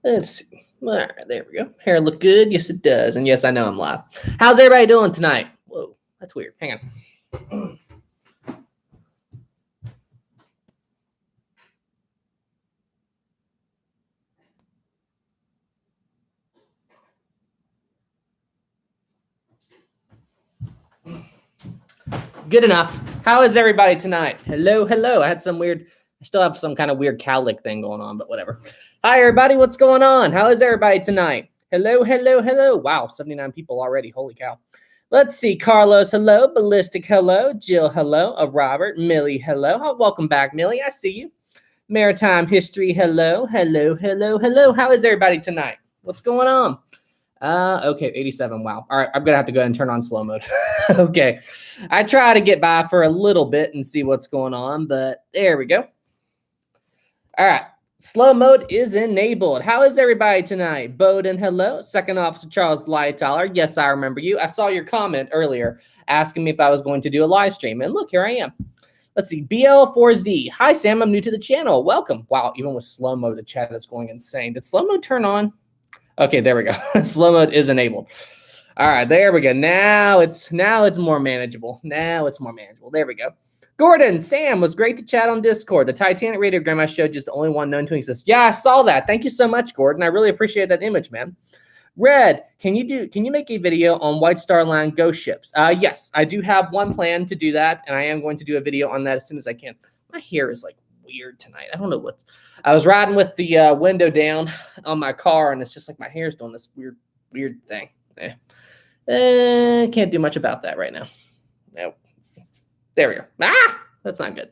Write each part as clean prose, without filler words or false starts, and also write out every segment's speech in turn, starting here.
Let's see. All right, there we go. Hair look good? Yes, it does. And yes, I know I'm live. How's everybody doing tonight? Whoa, that's weird. Hang on. Good enough. How is everybody tonight? Hello, hello. I still have some kind of weird cowlick thing going on, but whatever. Hi, everybody. What's going on? How is everybody tonight? Hello, hello, hello. Wow, 79 people already. Holy cow. Let's see. Carlos, hello. Ballistic, hello. Jill, hello. Robert, Millie, hello. Oh, welcome back, Millie. I see you. Maritime history, hello. Hello, hello, hello. How is everybody tonight? What's going on? Okay, 87. Wow. All right, I'm gonna have to go ahead and turn on slow mode. Okay, I try to get by for a little bit and see what's going on, but there we go. All right, slow mode is enabled. How is everybody tonight? Bowden, hello. Second Officer Charles Lightoller. Yes, I remember you. I saw your comment earlier asking me if I was going to do a live stream, and look, here I am. Let's see, BL4Z. Hi, Sam. I'm new to the channel. Welcome. Wow, even with slow mode, the chat is going insane. Did slow mode turn on? Okay, there we go. Slow mode is enabled. All right, there we go. Now it's more manageable. Now it's more manageable. There we go. Gordon, Sam, was great to chat on Discord. The Titanic radiogram I showed you is the only one known to exist. Yeah, I saw that. Thank you so much, Gordon. I really appreciate that image, man. Red, can you make a video on White Star Line ghost ships? Yes, I do have one plan to do that, and I am going to do a video on that as soon as I can. My hair is like weird tonight. I don't know what. I was riding with the window down on my car, and it's just like my hair's doing this weird thing. Can't do much about that right now. No. There we go. Ah, that's not good.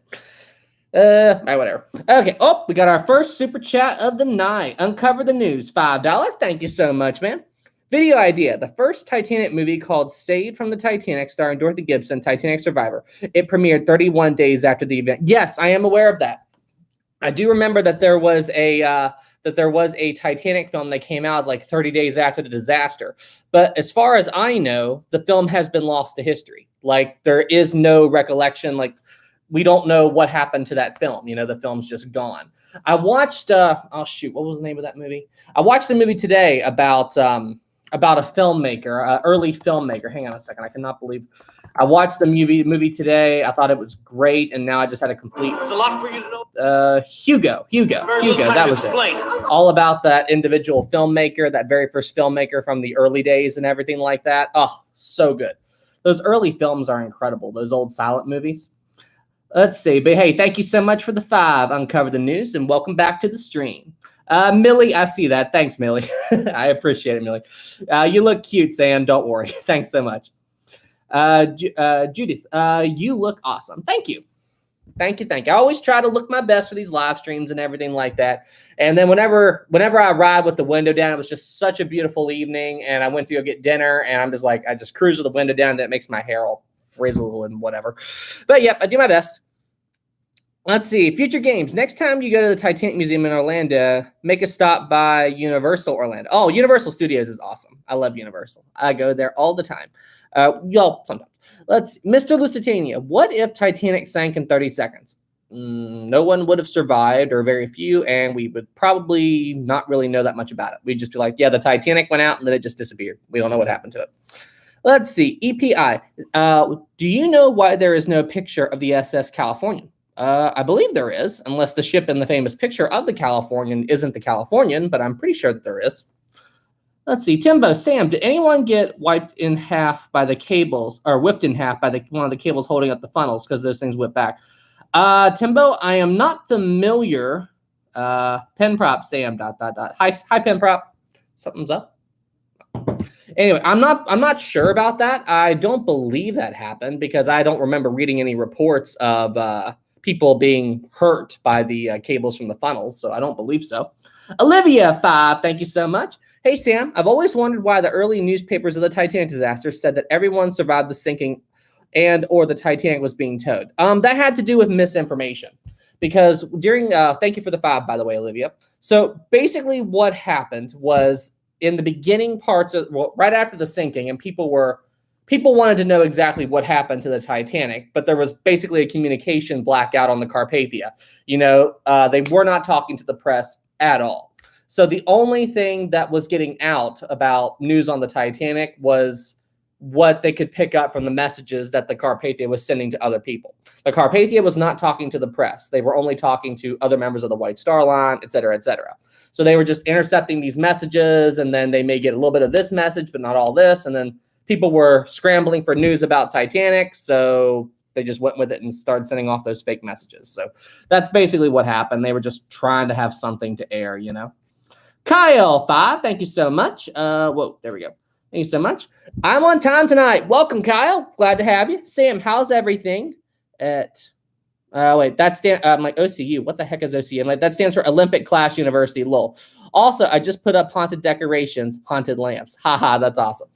Whatever. Okay. Oh, we got our first super chat of the night. Uncover the news. $5. Thank you so much, man. Video idea. The first Titanic movie called Saved from the Titanic, starring Dorothy Gibson, Titanic survivor. It premiered 31 days after the event. Yes, I am aware of that. I do remember that there was a Titanic film that came out like 30 days after the disaster. But as far as I know, the film has been lost to history. Like there is no recollection. Like we don't know what happened to that film. You know, the film's just gone. I watched oh shoot, what was the name of that movie? I watched the movie today about a filmmaker, an early filmmaker. Hang on a second. I cannot believe I watched the movie today. I thought it was great, and now I just had a complete. There's a lot for you to know. Hugo. That was it. All about that individual filmmaker, that very first filmmaker from the early days and everything like that. Oh, so good. Those early films are incredible. Those old silent movies. Let's see. But hey, thank you so much for the 5. Uncover the news, and welcome back to the stream. Millie, I see that. Thanks, Millie. I appreciate it, Millie. You look cute, Sam. Don't worry. Thanks so much. Judith, you look awesome. Thank you. Thank you. I always try to look my best for these live streams and everything like that. And then whenever I ride with the window down, it was just such a beautiful evening. And I went to go get dinner, and I'm just like, I just cruise with the window down. That makes my hair all frizzle and whatever. But yep, I do my best. Let's see. Future games. Next time you go to the Titanic Museum in Orlando, make a stop by Universal Orlando. Oh, Universal Studios is awesome. I love Universal. I go there all the time. Y'all sometimes. Mr. Lusitania, what if Titanic sank in 30 seconds? No one would have survived, or very few, and we would probably not really know that much about it. We'd just be like, yeah, the Titanic went out and then it just disappeared. We don't know what happened to it. Let's see. EPI. Do you know why there is no picture of the SS Californian? I believe there is, unless the ship in the famous picture of the Californian isn't the Californian, but I'm pretty sure that there is. Let's see. Timbo, Sam, did anyone get wiped in half by the cables, or whipped in half by one of the cables holding up the funnels because those things whip back? Timbo, I am not familiar. Penprop, Sam, ... Hi, Penprop. Something's up. Anyway, I'm not sure about that. I don't believe that happened because I don't remember reading any reports of people being hurt by the cables from the funnels, so I don't believe so. Olivia 5, thank you so much. Hey Sam, I've always wondered why the early newspapers of the Titanic disaster said that everyone survived the sinking and or the Titanic was being towed. That had to do with misinformation because during thank you for the 5, by the way, Olivia. So basically what happened was in the beginning parts of, well, right after the sinking, and people wanted to know exactly what happened to the Titanic, but there was basically a communication blackout on the Carpathia. You know, they were not talking to the press at all. So the only thing that was getting out about news on the Titanic was what they could pick up from the messages that the Carpathia was sending to other people. The Carpathia was not talking to the press. They were only talking to other members of the White Star Line, et cetera, et cetera. So they were just intercepting these messages, and then they may get a little bit of this message, but not all this. And then people were scrambling for news about Titanic, so they just went with it and started sending off those fake messages. So that's basically what happened. They were just trying to have something to air, you know. Kyle 5, thank you so much. Whoa, there we go. Thank you so much. I'm on time tonight. Welcome, Kyle. Glad to have you. Sam, how's everything at... wait, that's I'm like OCU. What the heck is OCU? I'm like, that stands for Olympic Class University. Lol. Also, I just put up haunted decorations, haunted lamps. Haha, that's awesome.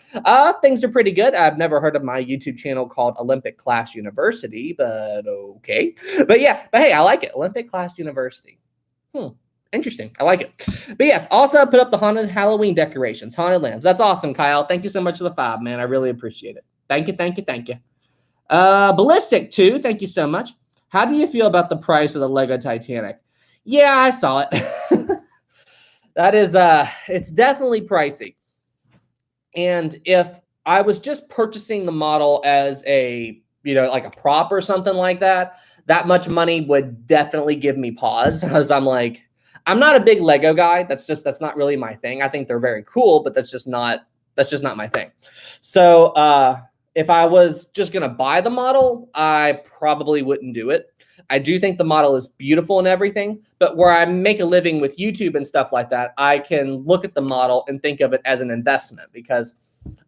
Things are pretty good. I've never heard of my YouTube channel called Olympic Class University, but okay. But yeah, but hey, I like it. Olympic Class University. Interesting. I like it. But yeah, also put up the haunted Halloween decorations, haunted lamps. That's awesome, Kyle. Thank you so much for the 5, man. I really appreciate it. Thank you, thank you, thank you. Ballistic 2, thank you so much. How do you feel about the price of the Lego Titanic? Yeah, I saw it. That is, it's definitely pricey. And if I was just purchasing the model as a, you know, like a prop or something like that, that much money would definitely give me pause, because I'm like, I'm not a big Lego guy. That's not really my thing. I think they're very cool, but that's just not my thing. So if I was just going to buy the model, I probably wouldn't do it. I do think the model is beautiful and everything, but where I make a living with YouTube and stuff like that, I can look at the model and think of it as an investment, because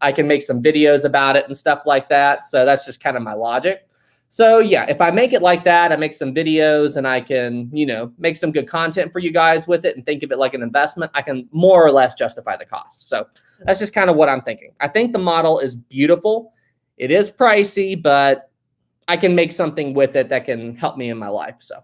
I can make some videos about it and stuff like that. So that's just kind of my logic. So yeah, if I make it like that, I make some videos and I can, you know, make some good content for you guys with it and think of it like an investment, I can more or less justify the cost. So that's just kind of what I'm thinking. I think the model is beautiful. It is pricey, but I can make something with it that can help me in my life. So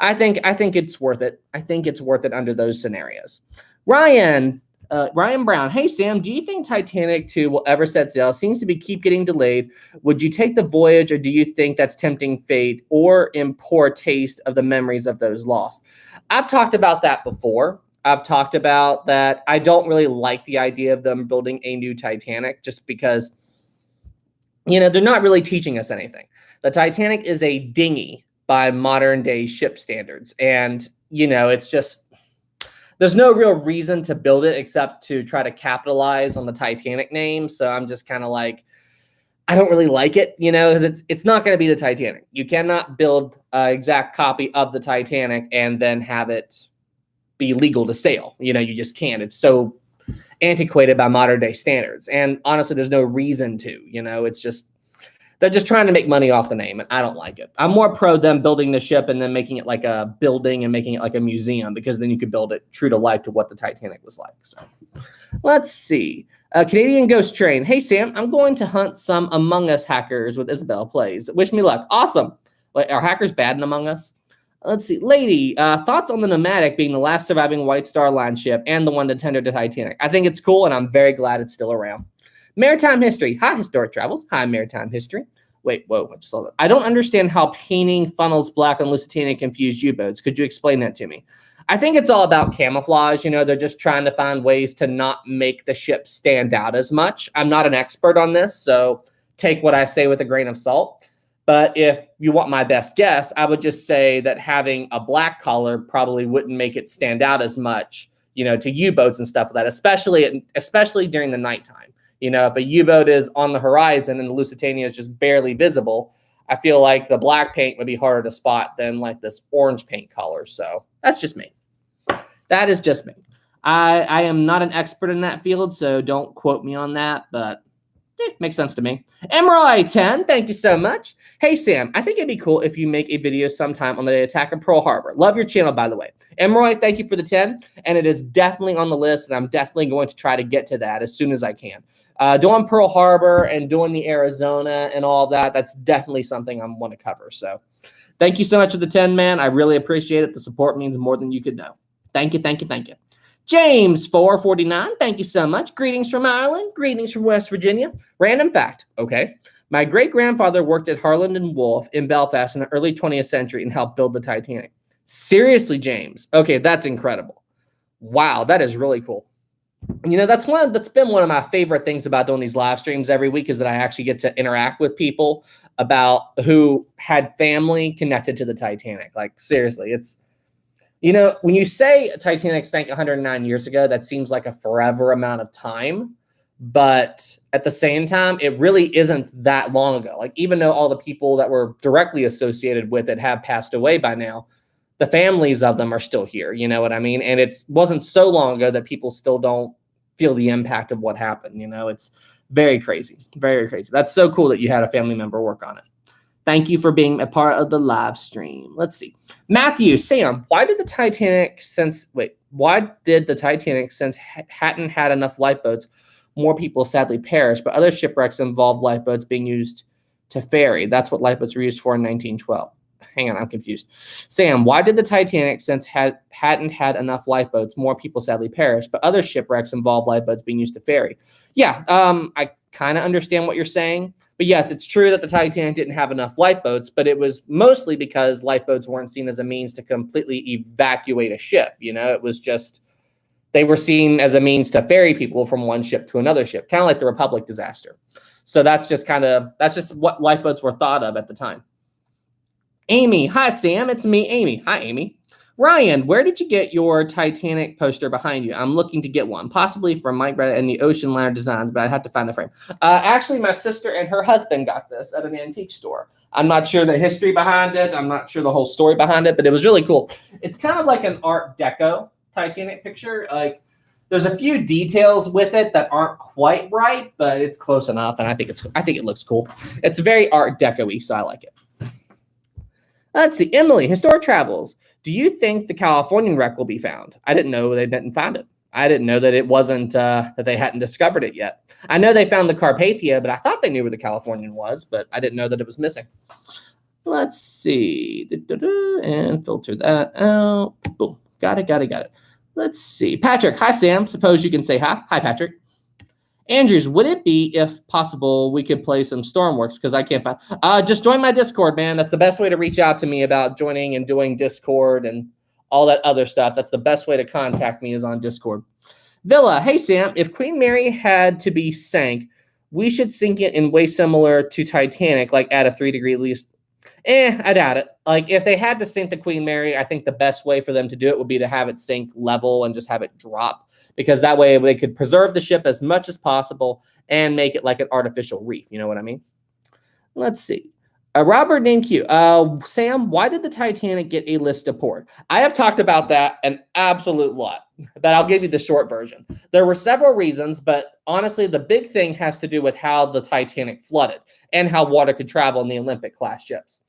I think it's worth it. I think it's worth it under those scenarios. Ryan Brown. Hey, Sam, do you think Titanic II will ever set sail? Seems to keep getting delayed. Would you take the voyage, or do you think that's tempting fate or in poor taste of the memories of those lost? I've talked about that before. I've talked about that. I don't really like the idea of them building a new Titanic, just because, you know, they're not really teaching us anything. The Titanic is a dinghy by modern day ship standards. And, you know, it's just, there's no real reason to build it except to try to capitalize on the Titanic name. So I'm just kind of like, I don't really like it, you know, because it's not going to be the Titanic. You cannot build an exact copy of the Titanic and then have it be legal to sail. You know, you just can't. It's so antiquated by modern day standards. And honestly, there's no reason to, you know, it's just, they're just trying to make money off the name, and I don't like it. I'm more pro them building the ship and then making it like a building and making it like a museum, because then you could build it true to life to what the Titanic was like. So let's see. Canadian Ghost Train. Hey, Sam, I'm going to hunt some Among Us hackers with Isabel Plays. Wish me luck. Awesome. Wait, are hackers bad in Among Us? Let's see. Lady, thoughts on the Nomadic being the last surviving White Star Line ship and the one to tender to Titanic? I think it's cool, and I'm very glad it's still around. Maritime History. Hi, Historic Travels. Hi, Maritime History. Wait, whoa. I don't understand how painting funnels black on Lusitania confused U-boats. Could you explain that to me? I think it's all about camouflage. You know, they're just trying to find ways to not make the ship stand out as much. I'm not an expert on this, so take what I say with a grain of salt. But if you want my best guess, I would just say that having a black color probably wouldn't make it stand out as much, you know, to U-boats and stuff like that, especially during the nighttime. You know, if a U-boat is on the horizon and the Lusitania is just barely visible, I feel like the black paint would be harder to spot than like this orange paint color. So that's just me. That is just me. I am not an expert in that field, so don't quote me on that, but it makes sense to me. Emerald 10, thank you so much. Hey, Sam, I think it'd be cool if you make a video sometime on the attack of Pearl Harbor. Love your channel, by the way. Emerald, thank you for the 10, and it is definitely on the list, and I'm definitely going to try to get to that as soon as I can. Doing Pearl Harbor and doing the Arizona and all that, that's definitely something I want to cover. So thank you so much for the 10, man. I really appreciate it. The support means more than you could know. Thank you, thank you, thank you. James 449, thank you so much. Greetings from Ireland. Greetings from West Virginia. Random fact, okay. My great-grandfather worked at Harland and Wolff in Belfast in the early 20th century and helped build the Titanic. Seriously, James. Okay, that's incredible. Wow, that is really cool. You know, that's been one of my favorite things about doing these live streams every week is that I actually get to interact with people about who had family connected to the Titanic. Like, seriously, it's, you know, when you say Titanic sank 109 years ago, that seems like a forever amount of time. But at the same time, it really isn't that long ago. Like, even though all the people that were directly associated with it have passed away by now, the families of them are still here. You know what I mean? And it wasn't so long ago that people still don't feel the impact of what happened. You know, it's very crazy. Very crazy. That's so cool that you had a family member work on it. Thank you for being a part of the live stream. Let's see. Matthew, Sam, why did the Titanic, since hadn't had enough lifeboats, more people sadly perished, but other shipwrecks involved lifeboats being used to ferry? That's what lifeboats were used for in 1912. Hang on, I'm confused. Sam, why did the Titanic, since hadn't had enough lifeboats, more people sadly perished, but other shipwrecks involved lifeboats being used to ferry? Yeah, I kind of understand what you're saying. But yes, it's true that the Titanic didn't have enough lifeboats, but it was mostly because lifeboats weren't seen as a means to completely evacuate a ship. You know, it was just, they were seen as a means to ferry people from one ship to another ship, kind of like the Republic disaster. So that's just what lifeboats were thought of at the time. Amy, hi, Sam. It's me, Amy. Hi, Amy. Ryan, where did you get your Titanic poster behind you? I'm looking to get one, possibly from Mike Brett and the Ocean Liner Designs, but I'd have to find the frame. Actually, my sister and her husband got this at an antique store. I'm not sure the history behind it. I'm not sure the whole story behind it, but it was really cool. It's kind of like an Art Deco Titanic picture. Like, there's a few details with it that aren't quite right, but it's close enough, and I think it looks cool. It's very Art Deco-y, so I like it. Let's see. Emily, Historic Travels. Do you think the Californian wreck will be found? I didn't know they didn't find it. I didn't know that it wasn't, that they hadn't discovered it yet. I know they found the Carpathia, but I thought they knew where the Californian was, but I didn't know that it was missing. Let's see. And filter that out. Boom. Got it. Let's see. Patrick, hi, Sam. Suppose you can say hi. Hi, Patrick. Andrews, would it be, if possible, we could play some Stormworks, because I can't find... just join my Discord, man. That's the best way to reach out to me about joining and doing Discord and all that other stuff. That's the best way to contact me, is on Discord. Villa, hey, Sam. If Queen Mary had to be sank, we should sink it in way similar to Titanic, like at a 3-degree least. I doubt it. Like, if they had to sink the Queen Mary, I think the best way for them to do it would be to have it sink level and just have it drop, because that way they could preserve the ship as much as possible and make it like an artificial reef. You know what I mean? Let's see. Robert named Q. Sam, why did the Titanic get a list of port? I have talked about that an absolute lot, but I'll give you the short version. There were several reasons, but honestly, the big thing has to do with how the Titanic flooded and how water could travel in the Olympic-class ships.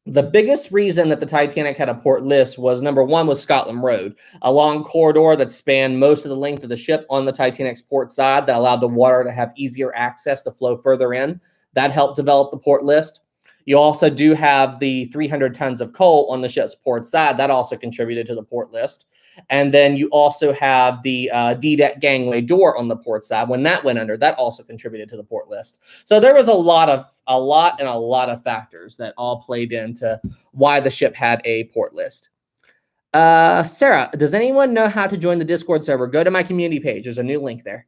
The biggest reason that the Titanic had a port list was, number one, was Scotland Road, a long corridor that spanned most of the length of the ship on the Titanic's port side that allowed the water to have easier access to flow further in. That helped develop the port list. You also do have the 300 tons of coal on the ship's port side. That also contributed to the port list. And then you also have the D-deck gangway door on the port side. When that went under, that also contributed to the port list. So there was a lot of factors that all played into why the ship had a port list. Sarah, does anyone know how to join the Discord server? Go to my community page. There's a new link there.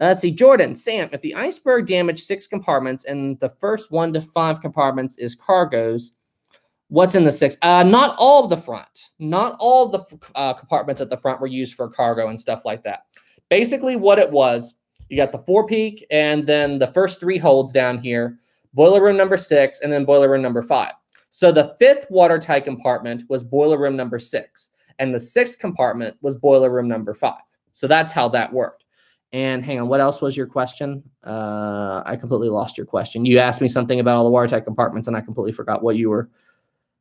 Let's see. Jordan, Sam, if the iceberg damaged 6 compartments and the first 1 to 5 compartments is cargoes, what's in the 6? Not all of the front. Not all of the compartments at the front were used for cargo and stuff like that. Basically what it was, you got the forepeak and then the first 3 holds down here, boiler room number 6, and then boiler room number 5. So the 5th watertight compartment was boiler room number 6, and the 6th compartment was boiler room number 5. So that's how that worked. And hang on, what else was your question? I completely lost your question. You asked me something about all the watertight compartments, and I completely forgot what you were...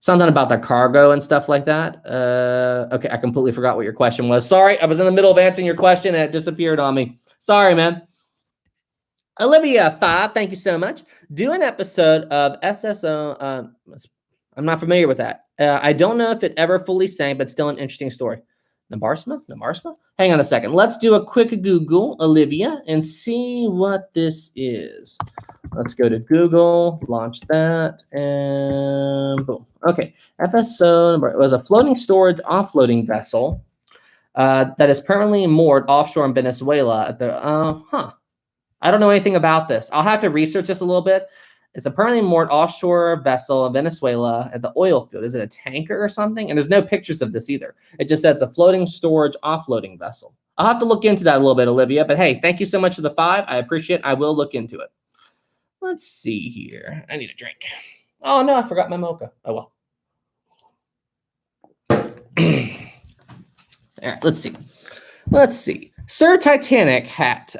Something about the cargo and stuff like that. Okay, I completely forgot what your question was. Sorry, I was in the middle of answering your question, and it disappeared on me. Sorry, man. Olivia 5, thank you so much. Do an episode of SSO. I'm not familiar with that. I don't know if it ever fully sank, but still an interesting story. Nabarsma? Hang on a second. Let's do a quick Google, Olivia, and see what this is. Let's go to Google, launch that, and boom. Okay, episode number, it was a floating storage offloading vessel. that is permanently moored offshore in Venezuela. At the I don't know anything about this. I'll have to research this a little bit. It's a permanently moored offshore vessel in Venezuela at the oil field. Is it a tanker or something? And there's no pictures of this either. It just says a floating storage offloading vessel. I'll have to look into that a little bit, Olivia. But hey, thank you so much for the 5. I appreciate it. I will look into it. Let's see here. I need a drink. Oh, no, I forgot my mocha. Oh, well. All right, let's see. Let's see. Sir Titanic hat.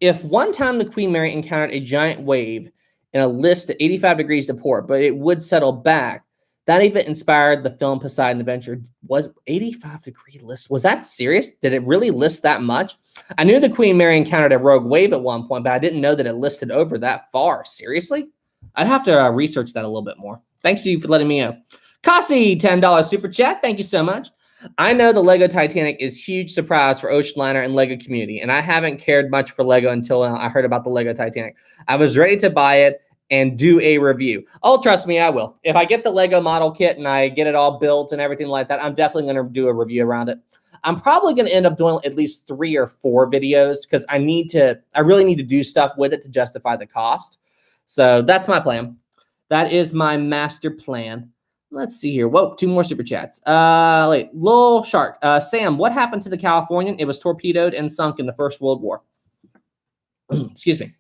If one time the Queen Mary encountered a giant wave in a list at 85 degrees to port, but it would settle back, that event inspired the film Poseidon Adventure. Was 85-degree list? Was that serious? Did it really list that much? I knew the Queen Mary encountered a rogue wave at one point, but I didn't know that it listed over that far. Seriously? I'd have to research that a little bit more. Thanks to you for letting me know. Kasi, $10 super chat. Thank you so much. I know the Lego Titanic is huge surprise for Ocean Liner and Lego community, and I haven't cared much for Lego until I heard about the Lego Titanic. I was ready to buy it and do a review. Oh, trust me, I will. If I get the Lego model kit and I get it all built and everything like that, I'm definitely going to do a review around it. I'm probably going to end up doing at least 3 or 4 videos because I really need to do stuff with it to justify the cost. So that's my plan. That is my master plan. Let's see here. Whoa, 2 more super chats. Wait, Lil Shark. Sam, what happened to the Californian? It was torpedoed and sunk in the First World War. Excuse me.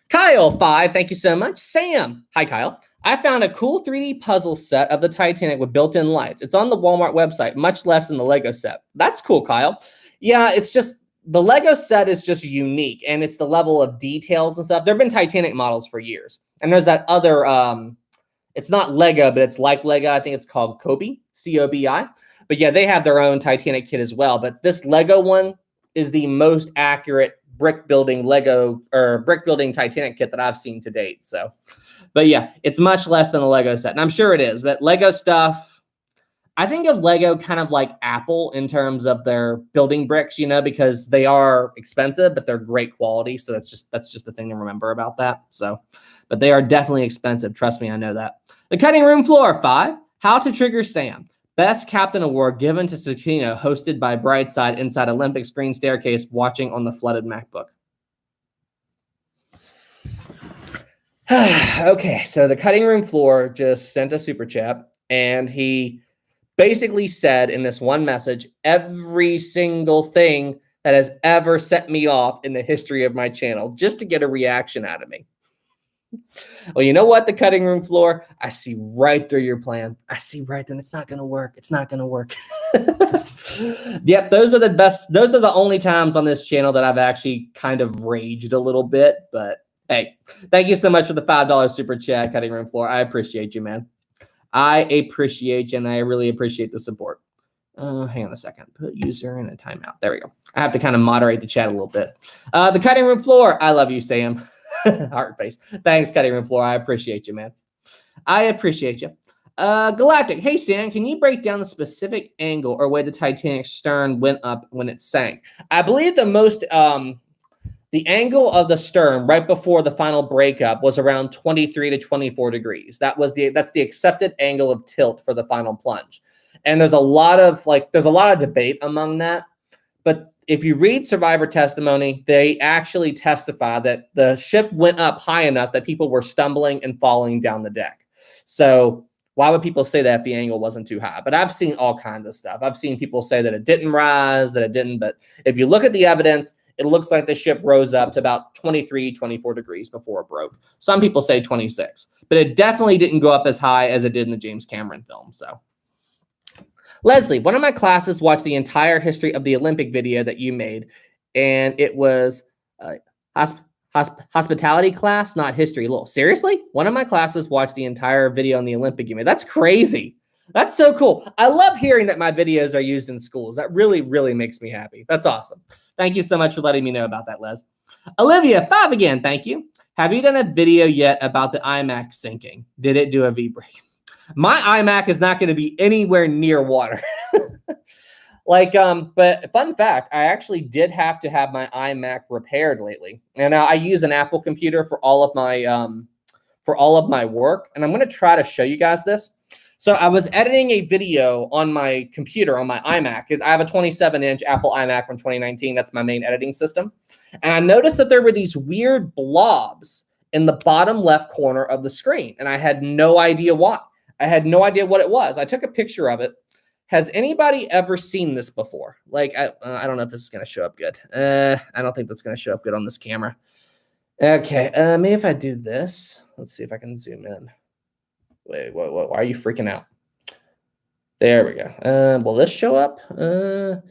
Kyle 5, thank you so much. Sam, hi Kyle. I found a cool 3D puzzle set of the Titanic with built-in lights. It's on the Walmart website, much less than the Lego set. That's cool, Kyle. Yeah, it's just the Lego set is just unique, and it's the level of details and stuff. There have been Titanic models for years, and there's that other. It's not Lego, but it's like Lego. I think it's called Kobe, C-O-B-I. But yeah, they have their own Titanic kit as well. But this Lego one is the most accurate brick building Titanic kit that I've seen to date. So, but yeah, it's much less than the Lego set, and I'm sure it is. But Lego stuff, I think of Lego kind of like Apple in terms of their building bricks, because they are expensive, but they're great quality. So that's just the thing to remember about that. So, but they are definitely expensive. Trust me, I know that. The cutting room floor 5. How to trigger Sam. Best Captain Award given to Satino, hosted by Brightside inside Olympic screen staircase, watching on the flooded MacBook. Okay, so the cutting room floor just sent a super chat, and he basically said in this one message every single thing that has ever set me off in the history of my channel, just to get a reaction out of me. Well, you know what, the cutting room floor? I see right through your plan. I see right through. It's not going to work. It's not going to work. Yep, those are the best. Those are the only times on this channel that I've actually kind of raged a little bit. But hey, thank you so much for the $5 super chat, cutting room floor. I appreciate you, man. I appreciate you, and I really appreciate the support. Hang on a second. Put user in a timeout. There we go. I have to kind of moderate the chat a little bit. The cutting room floor. I love you, Sam. Heart face. Thanks, cutting room floor. I appreciate you, man. I appreciate you. Galactic. Hey, Sam, can you break down the specific angle or way the Titanic's stern went up when it sank? I believe the angle of the stern right before the final breakup was around 23 to 24 degrees. That's the accepted angle of tilt for the final plunge. And there's a lot of debate among that. But if you read survivor testimony, they actually testify that the ship went up high enough that people were stumbling and falling down the deck. So why would people say that if the angle wasn't too high? But I've seen all kinds of stuff. I've seen people say that it didn't rise, that it didn't. But if you look at the evidence, it looks like the ship rose up to about 23, 24 degrees before it broke. Some people say 26. But it definitely didn't go up as high as it did in the James Cameron film. So, Leslie, one of my classes watched the entire history of the Olympic video that you made, and it was hospitality class, not history. Seriously? One of my classes watched the entire video on the Olympic you made. That's crazy. That's so cool. I love hearing that my videos are used in schools. That really, really makes me happy. That's awesome. Thank you so much for letting me know about that, Les. Olivia, 5 again. Thank you. Have you done a video yet about the iMac sinking? Did it do a V-break? My iMac is not going to be anywhere near water. But fun fact, I actually did have to have my iMac repaired lately. And I use an Apple computer for all of my work. And I'm going to try to show you guys this. So I was editing a video on my computer, on my iMac. I have a 27-inch Apple iMac from 2019. That's my main editing system. And I noticed that there were these weird blobs in the bottom left corner of the screen. And I had no idea why. I had no idea what it was. I took a picture of it. Has anybody ever seen this before? Like, I don't know if this is going to show up good. I don't think that's going to show up good on this camera. Okay, maybe if I do this. Let's see if I can zoom in. Wait, why are you freaking out? There we go. Will this show up?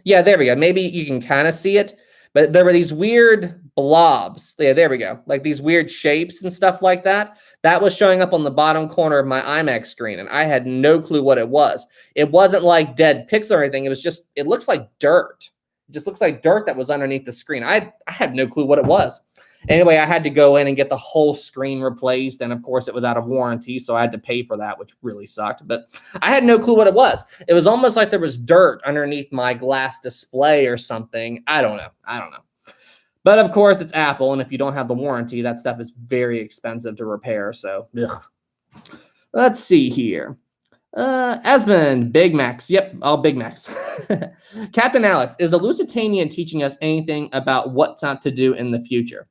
Yeah, there we go. Maybe you can kind of see it, but there were these weird blobs. Yeah, there we go. Like these weird shapes and stuff like that. That was showing up on the bottom corner of my iMac screen, and I had no clue what it was. It wasn't like dead pixel or anything. It was just, it looks like dirt. It just looks like dirt that was underneath the screen. I had no clue what it was. Anyway, I had to go in and get the whole screen replaced. And of course, it was out of warranty, so I had to pay for that, which really sucked. But I had no clue what it was. It was almost like there was dirt underneath my glass display or something. I don't know. But of course, it's Apple. And if you don't have the warranty, that stuff is very expensive to repair. So, ugh. Let's see here. Esmond, Big Macs. Yep, all Big Macs. Captain Alex, is the Lusitania teaching us anything about what not to do in the future?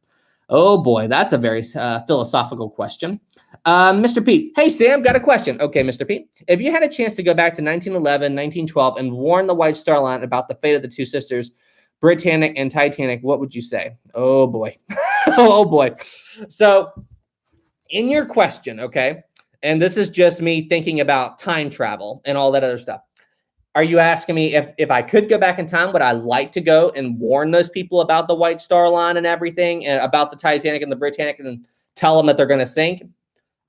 Oh boy, that's a very philosophical question. Mr. Pete, hey Sam, got a question. Okay, Mr. Pete, if you had a chance to go back to 1911, 1912 and warn the White Star Line about the fate of the two sisters, Britannic and Titanic, what would you say? Oh boy. Oh boy. So in your question, okay, and this is just me thinking about time travel and all that other stuff. Are you asking me if I could go back in time, would I like to go and warn those people about the White Star Line and everything, and about the Titanic and the Britannic, and tell them that they're going to sink?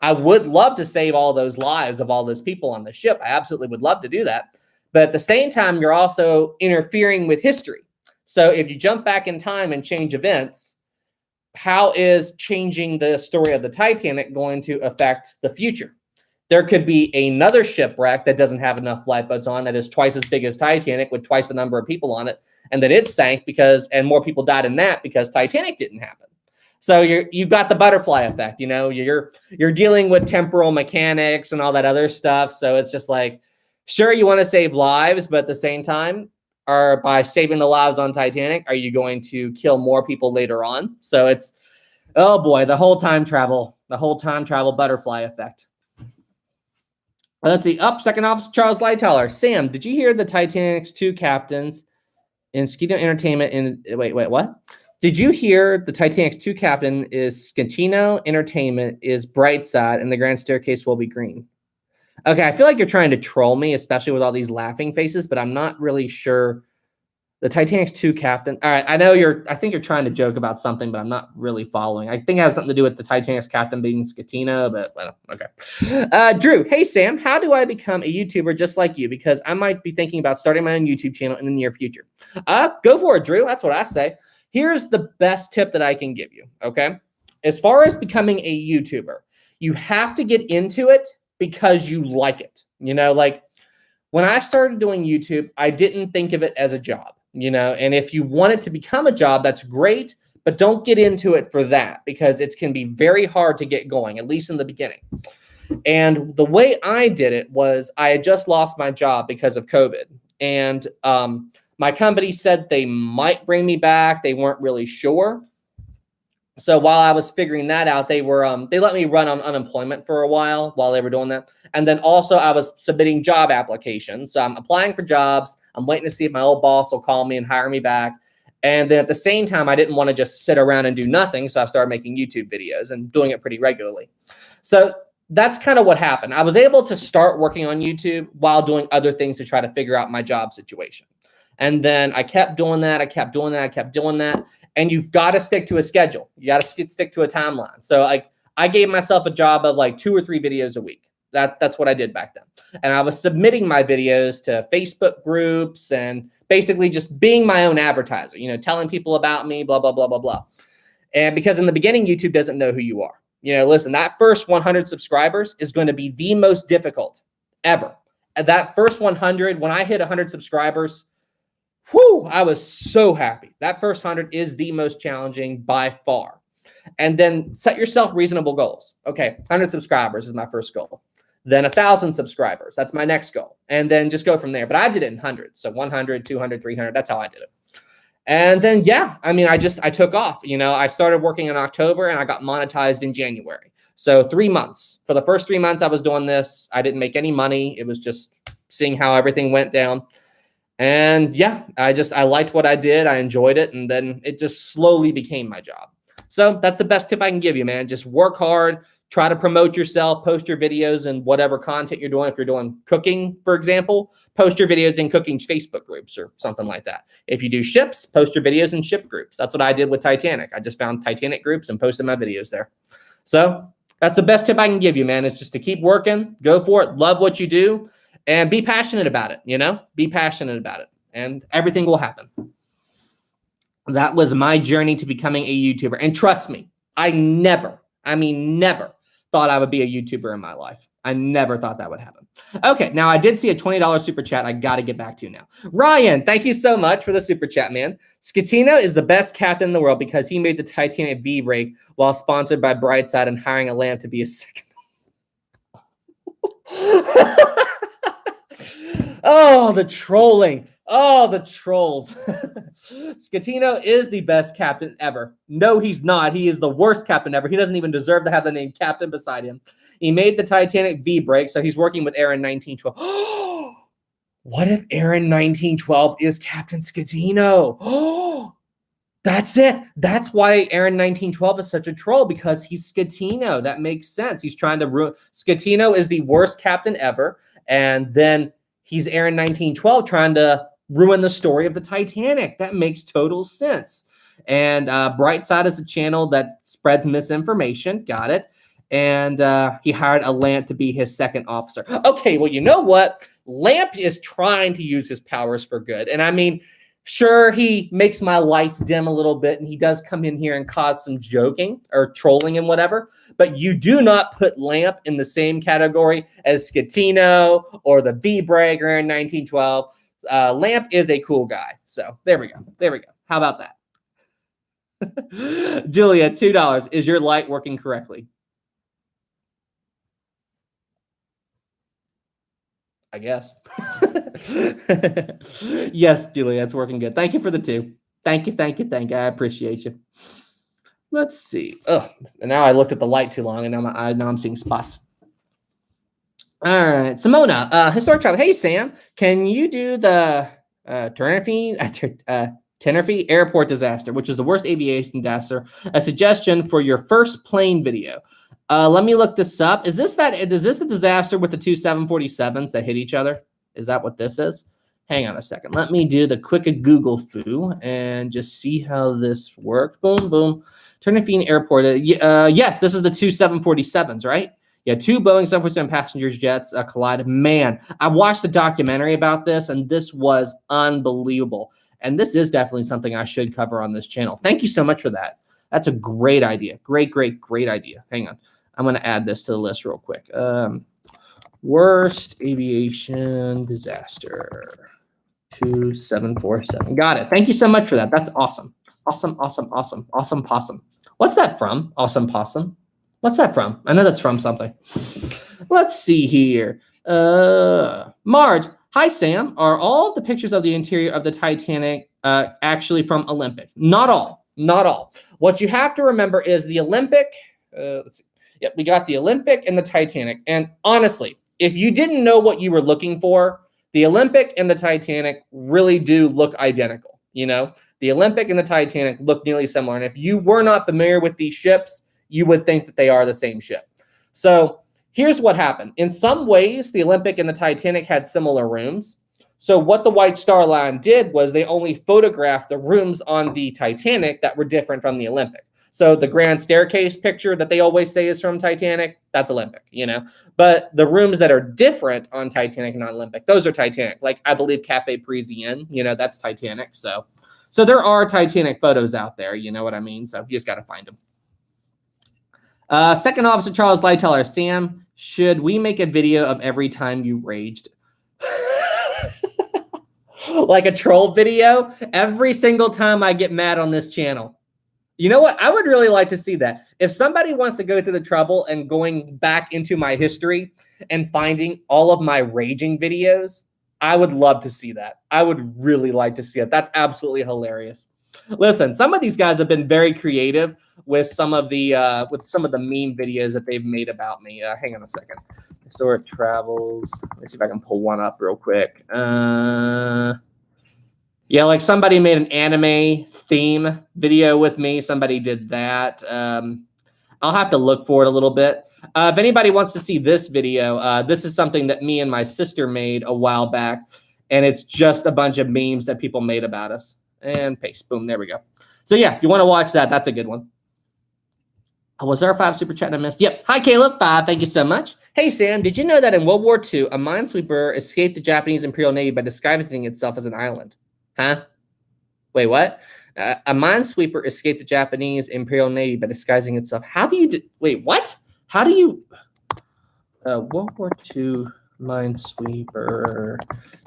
I would love to save all those lives of all those people on the ship. I absolutely would love to do that. But at the same time, you're also interfering with history. So if you jump back in time and change events, how is changing the story of the Titanic going to affect the future? There could be another shipwreck that doesn't have enough lifeboats on, that is twice as big as Titanic with twice the number of people on it, and that it sank and more people died in that because Titanic didn't happen. So you've got the butterfly effect. You know, you're dealing with temporal mechanics and all that other stuff. So it's just like, sure, you want to save lives, but at the same time, or by saving the lives on Titanic, are you going to kill more people later on? So it's, oh boy, the whole time travel butterfly effect. Let's see. Second Officer Charles Lightoller. Sam, did you hear the Titanic's two captains in Skeeto Entertainment wait, what? Did you hear the Titanic's two captain is Scatino Entertainment is Brightside and the Grand Staircase will be green? Okay, I feel like you're trying to troll me, especially with all these laughing faces, but I'm not really sure. The Titanic's two captain. All right, I think you're trying to joke about something, but I'm not really following. I think it has something to do with the Titanic's captain being Scatino, but well, okay. Drew, hey Sam, how do I become a YouTuber just like you? Because I might be thinking about starting my own YouTube channel in the near future. Go for it, Drew. That's what I say. Here's the best tip that I can give you, okay? As far as becoming a YouTuber, you have to get into it because you like it. You know, like when I started doing YouTube, I didn't think of it as a job. You know, and if you want it to become a job, that's great, but don't get into it for that because it can be very hard to get going, at least in the beginning. And the way I did it was I had just lost my job because of COVID. And my company said they might bring me back. They weren't really sure. So while I was figuring that out, they let me run on unemployment for a while they were doing that. And then also I was submitting job applications. So I'm applying for jobs. I'm waiting to see if my old boss will call me and hire me back. And then at the same time, I didn't want to just sit around and do nothing. So I started making YouTube videos and doing it pretty regularly. So that's kind of what happened. I was able to start working on YouTube while doing other things to try to figure out my job situation. And then I kept doing that. I kept doing that. And you've got to stick to a schedule. You got to stick to a timeline. So I gave myself a job of like 2 or 3 videos a week. That's what I did back then. And I was submitting my videos to Facebook groups and basically just being my own advertiser, you know, telling people about me, blah, blah, blah, blah, blah. And because in the beginning, YouTube doesn't know who you are. You know, listen, that first 100 subscribers is going to be the most difficult ever. At that first 100, when I hit 100 subscribers, whew, I was so happy. That first 100 is the most challenging by far. And then set yourself reasonable goals. Okay, 100 subscribers is my first goal. then 1,000 subscribers. That's my next goal. And then just go from there. But I did it in hundreds. So 100, 200, 300. That's how I did it. And then, yeah, I mean, I took off. You know, I started working in October and I got monetized in January. So 3 months. For the first 3 months I was doing this, I didn't make any money. It was just seeing how everything went down. And yeah, I liked what I did. I enjoyed it. And then it just slowly became my job. So that's the best tip I can give you, man. Just work hard. Try to promote yourself, post your videos and whatever content you're doing. If you're doing cooking, for example, post your videos in cooking Facebook groups or something like that. If you do ships, post your videos in ship groups. That's what I did with Titanic. I just found Titanic groups and posted my videos there. So that's the best tip I can give you, man. It's just to keep working, go for it, love what you do, and be passionate about it, you know? Be passionate about it, and everything will happen. That was my journey to becoming a YouTuber. And trust me, I never thought I would be a YouTuber in my life. I never thought that would happen. Okay, now I did see a $20 super chat I got to get back to now. Ryan, thank you so much for the super chat, man. Scatino is the best captain in the world because he made the Titanic V-break while sponsored by Brightside and hiring a lamp to be a second. Oh, the trolling. Oh, the trolls. Scatino is the best captain ever. No, he's not. He is the worst captain ever. He doesn't even deserve to have the name captain beside him. He made the Titanic V-break, so he's working with Aaron 1912. What if Aaron 1912 is Captain Scatino? Oh, that's it. That's why Aaron 1912 is such a troll, because he's Scatino. That makes sense. He's trying to ruin. Scatino is the worst captain ever, and then he's Aaron 1912 trying to ruin the story of the Titanic. That makes total sense. And Brightside is a channel that spreads misinformation. Got it. And he hired a lamp to be his second officer. Okay, well, you know what? Lamp is trying to use his powers for good. And I mean, sure, he makes my lights dim a little bit, and he does come in here and cause some joking or trolling and whatever. But you do not put Lamp in the same category as Scatino or the V-break or in 1912. Lamp is a cool guy. So there we go. There we go. How about that? Julia, $2. Is your light working correctly? I guess. Yes, Julia, it's working good. Thank you for the 2. Thank you. I appreciate you. Let's see. Oh, and now I looked at the light too long, and now I'm seeing spots. All right, Simona, historic travel. Hey, Sam, can you do the Tenerife airport disaster, which is the worst aviation disaster? A suggestion for your first plane video. Let me look this up. Is this the disaster with the 2 747s that hit each other? Is that what this is? Hang on a second. Let me do the quick Google foo and just see how this worked. Boom, boom. Tenerife Airport. Yes, this is the 2 747s, right? Yeah, 2 Boeing 747 passenger jets collided. Man, I watched a documentary about this, and this was unbelievable. And this is definitely something I should cover on this channel. Thank you so much for that. That's a great idea. Great idea. Hang on. I'm going to add this to the list real quick. Worst aviation disaster. 2 747. Got it. Thank you so much for that. That's awesome. Awesome possum. What's that from? Awesome possum. What's that from? I know that's from something. Let's see here. Marge. Hi, Sam. Are all the pictures of the interior of the Titanic actually from Olympic? Not all. What you have to remember is the Olympic. Let's see. Yep, we got the Olympic and the Titanic. And honestly, if you didn't know what you were looking for, the Olympic and the Titanic really do look identical. You know, the Olympic and the Titanic look nearly similar. And if you were not familiar with these ships, you would think that they are the same ship. So here's what happened. In some ways, the Olympic and the Titanic had similar rooms. So what the White Star Line did was they only photographed the rooms on the Titanic that were different from the Olympic. So the grand staircase picture that they always say is from Titanic, that's Olympic, you know. But the rooms that are different on Titanic and on Olympic, those are Titanic. Like I believe Cafe Parisienne, you know, that's Titanic. So there are Titanic photos out there, you know what I mean? So you just got to find them. Second Officer Charles Lightoller, Sam, should we make a video of every time you raged? Like a troll video? Every single time I get mad on this channel. You know what? I would really like to see that. If somebody wants to go through the trouble and going back into my history and finding all of my raging videos, I would love to see that. I would really like to see it. That's absolutely hilarious. Listen, some of these guys have been very creative with some of the meme videos that they've made about me. Hang on a second. Historic travels. Let me see if I can pull one up real quick. Yeah, like somebody made an anime theme video with me. Somebody did that. I'll have to look for it a little bit. If anybody wants to see this video, this is something that me and my sister made a while back, and it's just a bunch of memes that people made about us. And paste. Boom. There we go. So yeah, if you want to watch that, that's a good one. Was there a 5 super chat I missed? Yep. Hi, Caleb. 5. Thank you so much. Hey, Sam, did you know that in World War II, a minesweeper escaped the Japanese Imperial Navy by disguising itself as an island? Huh? Wait, what? A minesweeper escaped the Japanese Imperial Navy by disguising itself. How do you wait, what? How do you World War II minesweeper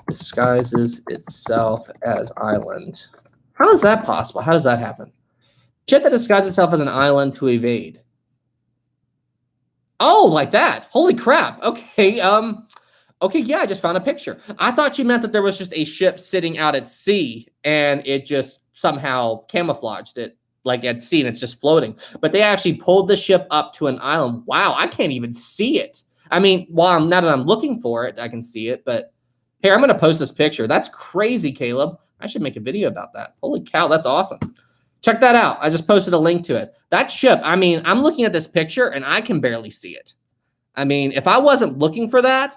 disguises itself as island. How is that possible? How does that happen? Ship that disguises itself as an island to evade. Oh, like that. Holy crap. Okay. Okay, yeah, I just found a picture. I thought you meant that there was just a ship sitting out at sea and it just somehow camouflaged it like at sea and it's just floating. But they actually pulled the ship up to an island. Wow, I can't even see it. I mean, now that I'm looking for it, I can see it. But here, I'm going to post this picture. That's crazy, Caleb. I should make a video about that. Holy cow, that's awesome. Check that out. I just posted a link to it. That ship, I mean, I'm looking at this picture and I can barely see it. I mean, if I wasn't looking for that,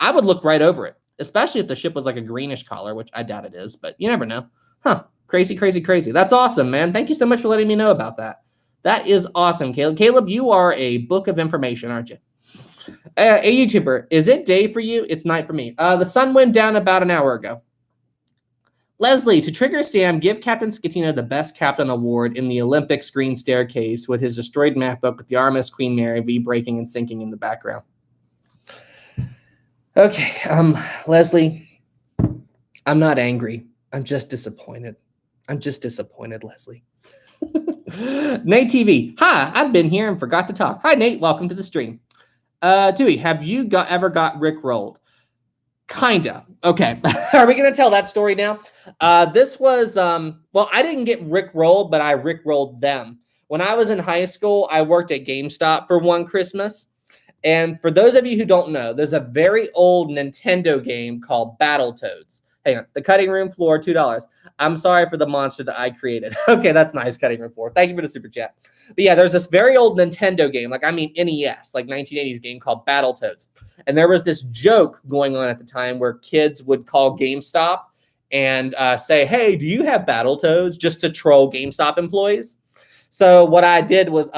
I would look right over it, especially if the ship was like a greenish color, which I doubt it is, but you never know. Huh. Crazy, crazy, crazy. That's awesome, man. Thank you so much for letting me know about that. That is awesome, Caleb. Caleb, you are a book of information, aren't you? A YouTuber, is it day for you? It's night for me. The sun went down about an hour ago. Leslie, to trigger Sam, give Captain Scatino the Best Captain Award in the Olympics green staircase with his destroyed MacBook with the RMS Queen Mary V breaking and sinking in the background. Okay, Leslie, I'm not angry. I'm just disappointed. I'm just disappointed, Leslie. Nate TV, hi, I've been here and forgot to talk. Hi, Nate, welcome to the stream. Dewey, have you ever got rickrolled? Kinda. Okay, are we going to tell that story now? This was, well, I didn't get rickrolled, but I rickrolled them. When I was in high school, I worked at GameStop for one Christmas. And for those of you who don't know, there's a very old Nintendo game called Battletoads. Hang on, the cutting room floor, $2. I'm sorry for the monster that I created. Okay, that's nice, cutting room floor. Thank you for the super chat. But yeah, there's this very old Nintendo game, like I mean NES, like 1980s game called Battletoads. And there was this joke going on at the time where kids would call GameStop and say, hey, do you have Battletoads? Just to troll GameStop employees. So what I did was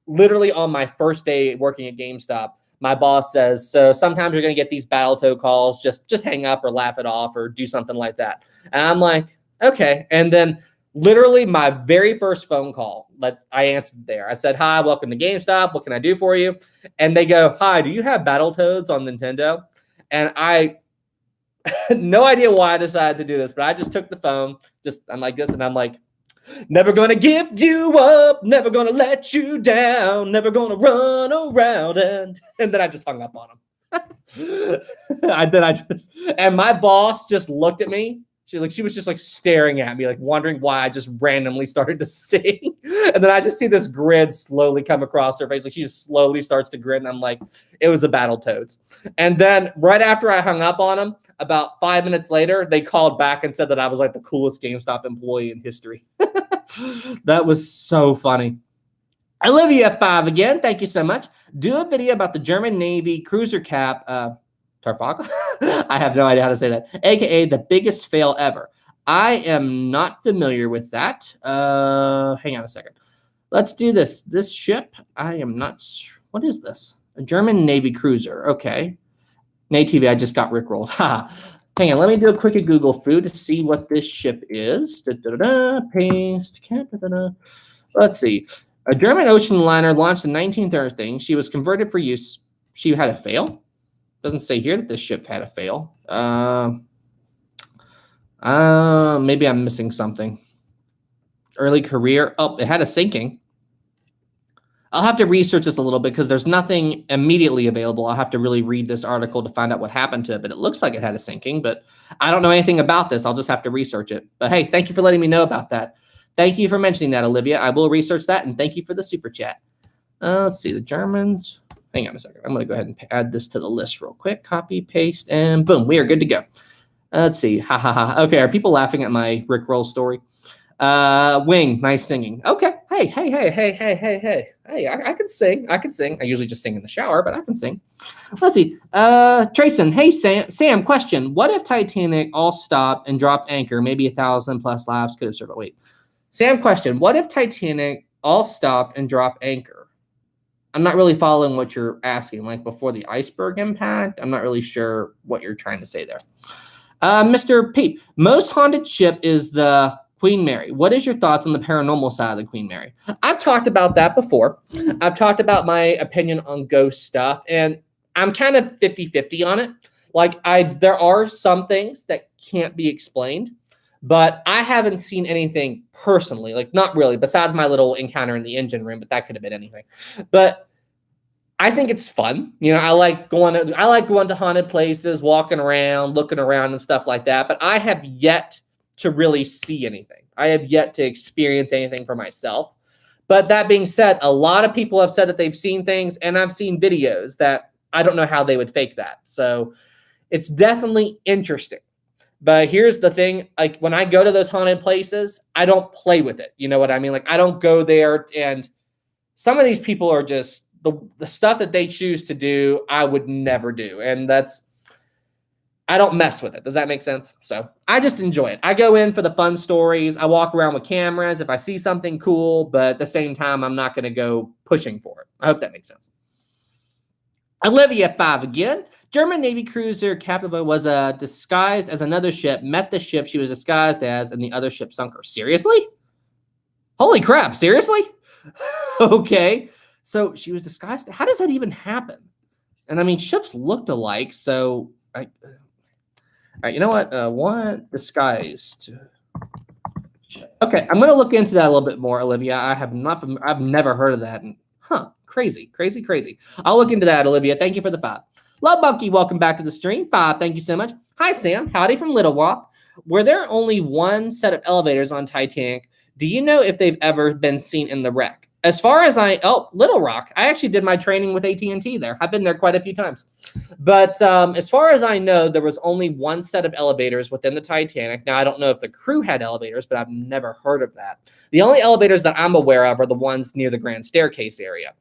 literally on my first day working at GameStop, my boss says, so sometimes you're going to get these Battletoad calls, just hang up or laugh it off or do something like that. And I'm like, okay. And then literally my very first phone call, I answered there. I said, hi, welcome to GameStop. What can I do for you? And they go, hi, do you have Battletoads on Nintendo? And I no idea why I decided to do this, but I just took the phone, I'm like this, and I'm like, never gonna give you up, never gonna let you down, never gonna run around, and then I just hung up on him. And my boss just looked at me. She was just like staring at me, like wondering why I just randomly started to sing. And then I just see this grin slowly come across her face. Like she just slowly starts to grin. And I'm like, it was the Battletoads. And then right after I hung up on them, about 5 minutes later, they called back and said that I was like the coolest GameStop employee in history. That was so funny. Olivia 5 again. Thank you so much. Do a video about the German Navy cruiser cap, Tarfaga? I have no idea how to say that. AKA the biggest fail ever. I am not familiar with that. Hang on a second. Let's do this. This ship, I am not sure. What is this? A German Navy cruiser. Okay. Nate TV, I just got rickrolled. Hang on. Let me do a quick Google foo to see what this ship is. Paste. Let's see. A German ocean liner launched in 1913. She was converted for use. She had a fail. Doesn't say here that this ship had a fail. Maybe I'm missing something. Early career. Oh, it had a sinking. I'll have to research this a little bit because there's nothing immediately available. I'll have to really read this article to find out what happened to it, but it looks like it had a sinking, but I don't know anything about this. I'll just have to research it. But hey, thank you for letting me know about that. Thank you for mentioning that, Olivia. I will research that, and thank you for the super chat. Let's see, the Germans. Hang on a second. I'm going to go ahead and add this to the list real quick. Copy, paste, and boom, we are good to go. Let's see. Ha, ha, ha. Okay, are people laughing at my Rickroll story? Wing, nice singing. Okay. Hey, I can sing. I usually just sing in the shower, but I can sing. Let's see. Trayson, hey, Sam, question. What if Titanic all stopped and dropped anchor? Maybe 1,000+ lives could have survived. Wait. Sam, question. What if Titanic all stopped and dropped anchor? I'm not really following what you're asking. Like before the iceberg impact? I'm not really sure what you're trying to say there. Mr. Pete, most haunted ship is the Queen Mary. What is your thoughts on the paranormal side of the Queen Mary? I've talked about that before. I've talked about my opinion on ghost stuff, and I'm kind of 50-50 on it. Like there are some things that can't be explained, but I haven't seen anything personally, like not really, besides my little encounter in the engine room, but that could have been anything. But I think it's fun. You know, I like going to haunted places, walking around, looking around and stuff like that, but I have yet to really see anything. I have yet to experience anything for myself. But that being said, a lot of people have said that they've seen things, and I've seen videos that I don't know how they would fake that. So it's definitely interesting. But here's the thing, like when I go to those haunted places, I don't play with it. You know what I mean? Like I don't go there, and some of these people are just the stuff that they choose to do, I would never do. And I don't mess with it. Does that make sense? So I just enjoy it. I go in for the fun stories. I walk around with cameras if I see something cool, but at the same time, I'm not going to go pushing for it. I hope that makes sense. Olivia 5 again. German Navy cruiser Captiva was disguised as another ship, met the ship she was disguised as, and the other ship sunk her. Seriously? Holy crap. Seriously? Okay. So she was disguised. How does that even happen? And I mean, ships looked alike. So all right, you know what? What disguised? Okay, I'm going to look into that a little bit more, Olivia. I've never heard of that. And, crazy. I'll look into that, Olivia. Thank you for the 5. Love Bumpy, welcome back to the stream. 5, thank you so much. Hi, Sam. Howdy from Little Walk. Were there only one set of elevators on Titanic? Do you know if they've ever been seen in the wreck? As far as Little Rock, I actually did my training with AT&T there. I've been there quite a few times. But as far as I know, there was only one set of elevators within the Titanic. Now, I don't know if the crew had elevators, but I've never heard of that. The only elevators that I'm aware of are the ones near the grand staircase area.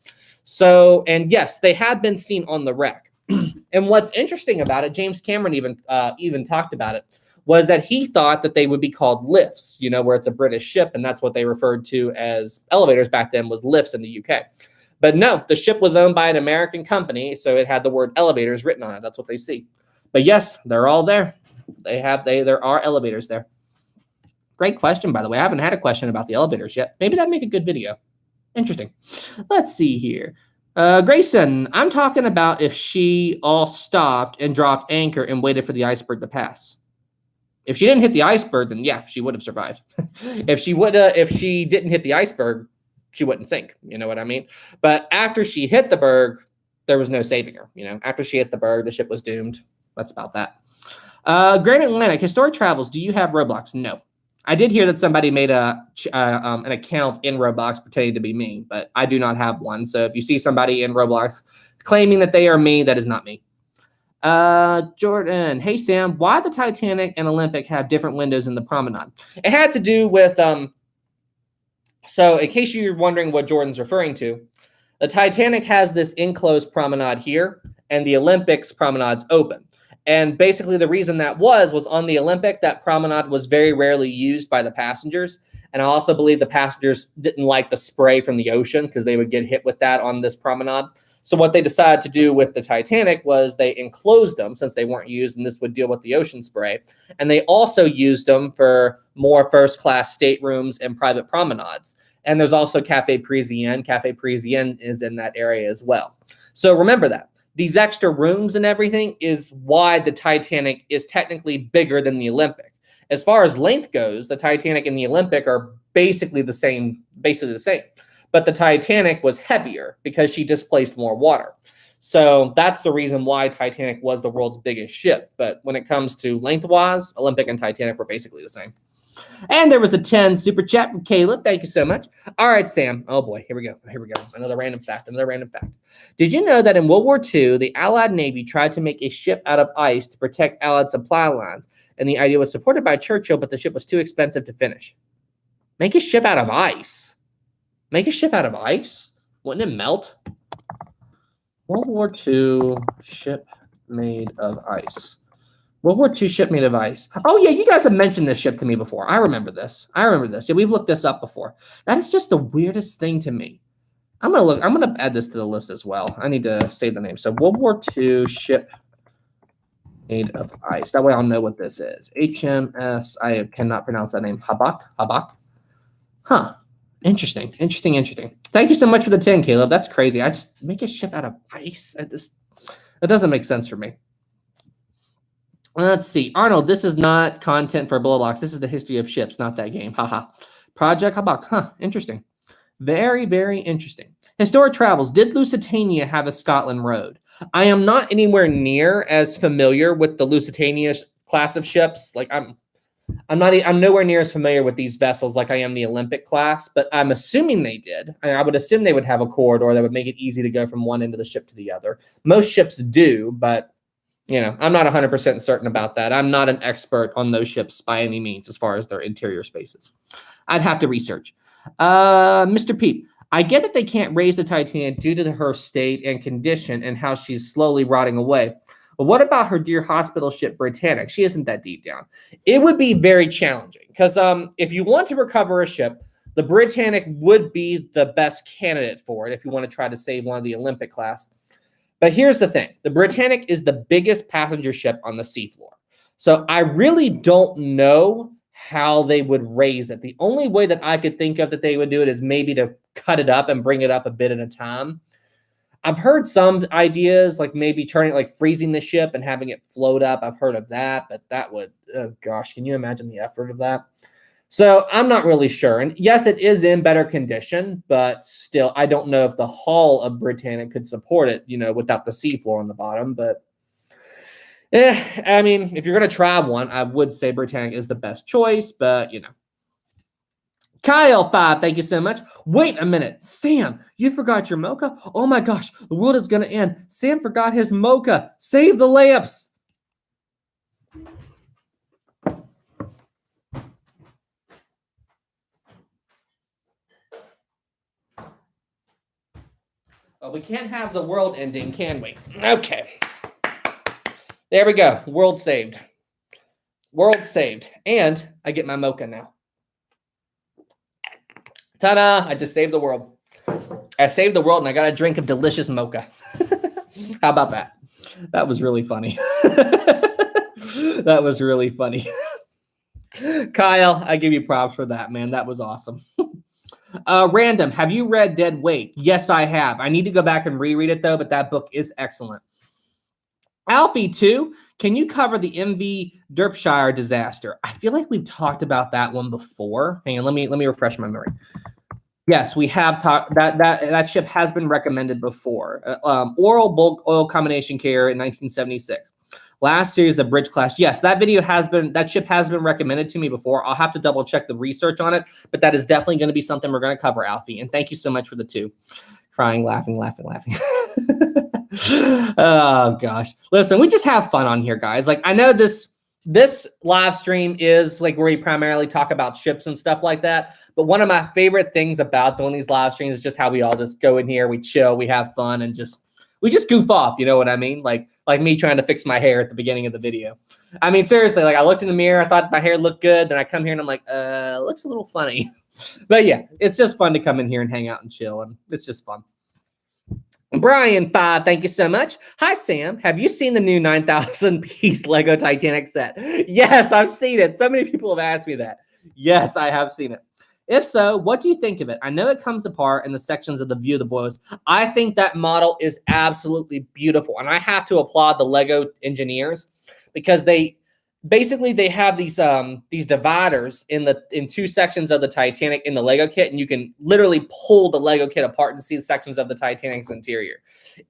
So, and yes, they have been seen on the wreck. And what's interesting about it, James Cameron even talked about it, was that he thought that they would be called lifts, you know, where it's a British ship, and that's what they referred to as elevators back then was lifts in the UK. But no, the ship was owned by an American company, so it had the word elevators written on it. That's what they see. But yes, they're all there. There are elevators there. Great question, by the way. I haven't had a question about the elevators yet. Maybe that'd make a good video. Interesting. Let's see here. Grayson, I'm talking about if she all stopped and dropped anchor and waited for the iceberg to pass. If she didn't hit the iceberg, then yeah, she would have survived. If she didn't hit the iceberg, she wouldn't sink. You know what I mean? But after she hit the berg, there was no saving her. You know, after she hit the berg, the ship was doomed. That's about that. Grand Atlantic, Historic Travels, do you have Roblox? No. I did hear that somebody made an account in Roblox pretending to be me, but I do not have one. So if you see somebody in Roblox claiming that they are me, that is not me. Jordan, hey Sam, why the Titanic and Olympic have different windows in the promenade? It had to do with so in case you're wondering what Jordan's referring to, the Titanic has this enclosed promenade here, and the Olympic's promenade's open. And basically the reason that was on the Olympic, that promenade was very rarely used by the passengers. And I also believe the passengers didn't like the spray from the ocean because they would get hit with that on this promenade. So what they decided to do with the Titanic was they enclosed them since they weren't used, and this would deal with the ocean spray. And they also used them for more first-class staterooms and private promenades. And there's also Café Parisien. Café Parisien is in that area as well. So remember that. These extra rooms and everything is why the Titanic is technically bigger than the Olympic. As far as length goes, the Titanic and the Olympic are basically the same. But the Titanic was heavier because she displaced more water. So that's the reason why Titanic was the world's biggest ship. But when it comes to lengthwise, Olympic and Titanic were basically the same. And there was a 10 super chat from Caleb. Thank you so much. All right, Sam. Oh boy, here we go. Another random fact. Did you know that in World War II, the Allied Navy tried to make a ship out of ice to protect Allied supply lines? And the idea was supported by Churchill, but the ship was too expensive to finish. Make a ship out of ice? Wouldn't it melt? World War II ship made of ice. World War II ship made of ice. Oh, yeah, you guys have mentioned this ship to me before. I remember this. Yeah, we've looked this up before. That is just the weirdest thing to me. I'm going to add this to the list as well. I need to save the name. So World War II ship made of ice. That way I'll know what this is. HMS, I cannot pronounce that name. Habak? Huh. Interesting. Thank you so much for the 10, Caleb. That's crazy. I just make a ship out of ice. That doesn't make sense for me. Let's see. Arnold, this is not content for Blowbox. This is the history of ships, not that game. Haha. Project Habak. Huh. Interesting. Very, very interesting. Historic travels. Did Lusitania have a Scotland road? I am not anywhere near as familiar with the Lusitania class of ships. Like I'm nowhere near as familiar with these vessels like I am the Olympic class, but I'm assuming they did. I would assume they would have a corridor that would make it easy to go from one end of the ship to the other. Most ships do, but I'm not 100% certain about that. I'm not an expert on those ships by any means as far as their interior spaces. I'd have to research. Mr. Peep, I get that they can't raise the Titanic due to her state and condition and how she's slowly rotting away. But what about her dear hospital ship, Britannic? She isn't that deep down. It would be very challenging because if you want to recover a ship, the Britannic would be the best candidate for it if you want to try to save one of the Olympic class. But here's the thing. The Britannic is the biggest passenger ship on the seafloor. So I really don't know how they would raise it. The only way that I could think of that they would do it is maybe to cut it up and bring it up a bit at a time. I've heard some ideas like maybe freezing the ship and having it float up. I've heard of that, but that would, oh gosh, can you imagine the effort of that? So I'm not really sure. And yes, it is in better condition, but still, I don't know if the hull of Britannic could support it, without the seafloor on the bottom. But I mean, if you're going to try one, I would say Britannic is the best choice, but Kyle 5, thank you so much. Wait a minute. Sam, you forgot your Mocha? Oh my gosh, the world is going to end. Sam forgot his Mocha. Save the layups. Well, we can't have the world ending, can we? Okay. There we go. World saved. And I get my Mocha now. Ta-da! I just saved the world. I saved the world and I got a drink of delicious Mocha. How about that? That was really funny. Kyle, I give you props for that, man. That was awesome. Random, have you read Dead Weight? Yes, I have. I need to go back and reread it, though, but that book is excellent. Alfie 2, can you cover the MV Derbyshire disaster? I feel like we've talked about that one before. Hang on, let me refresh my memory. Yes, we have talked. That ship has been recommended before. Oral bulk oil combination carrier in 1976. Last series of bridge class. Yes, that ship has been recommended to me before. I'll have to double check the research on it, but that is definitely going to be something we're going to cover, Alfie. And thank you so much for the 2. Crying, laughing. Oh gosh. Listen, we just have fun on here, guys. Like I know this live stream is like where we primarily talk about ships and stuff like that. But one of my favorite things about doing these live streams is just how we all just go in here, we chill, we have fun, and we just goof off. You know what I mean? Like me trying to fix my hair at the beginning of the video. I mean, seriously, like I looked in the mirror, I thought my hair looked good. Then I come here and I'm like, looks a little funny. But yeah, it's just fun to come in here and hang out and chill. And it's just fun. Brian 5, thank you so much. Hi, Sam. Have you seen the new 9,000-piece Lego Titanic set? Yes, I've seen it. So many people have asked me that. Yes, I have seen it. If so, what do you think of it? I know it comes apart in the sections of the view of the boys. I think that model is absolutely beautiful. And I have to applaud the Lego engineers because they basically they have these dividers in two sections of the Titanic in the Lego kit, and you can literally pull the Lego kit apart to see the sections of the Titanic's interior.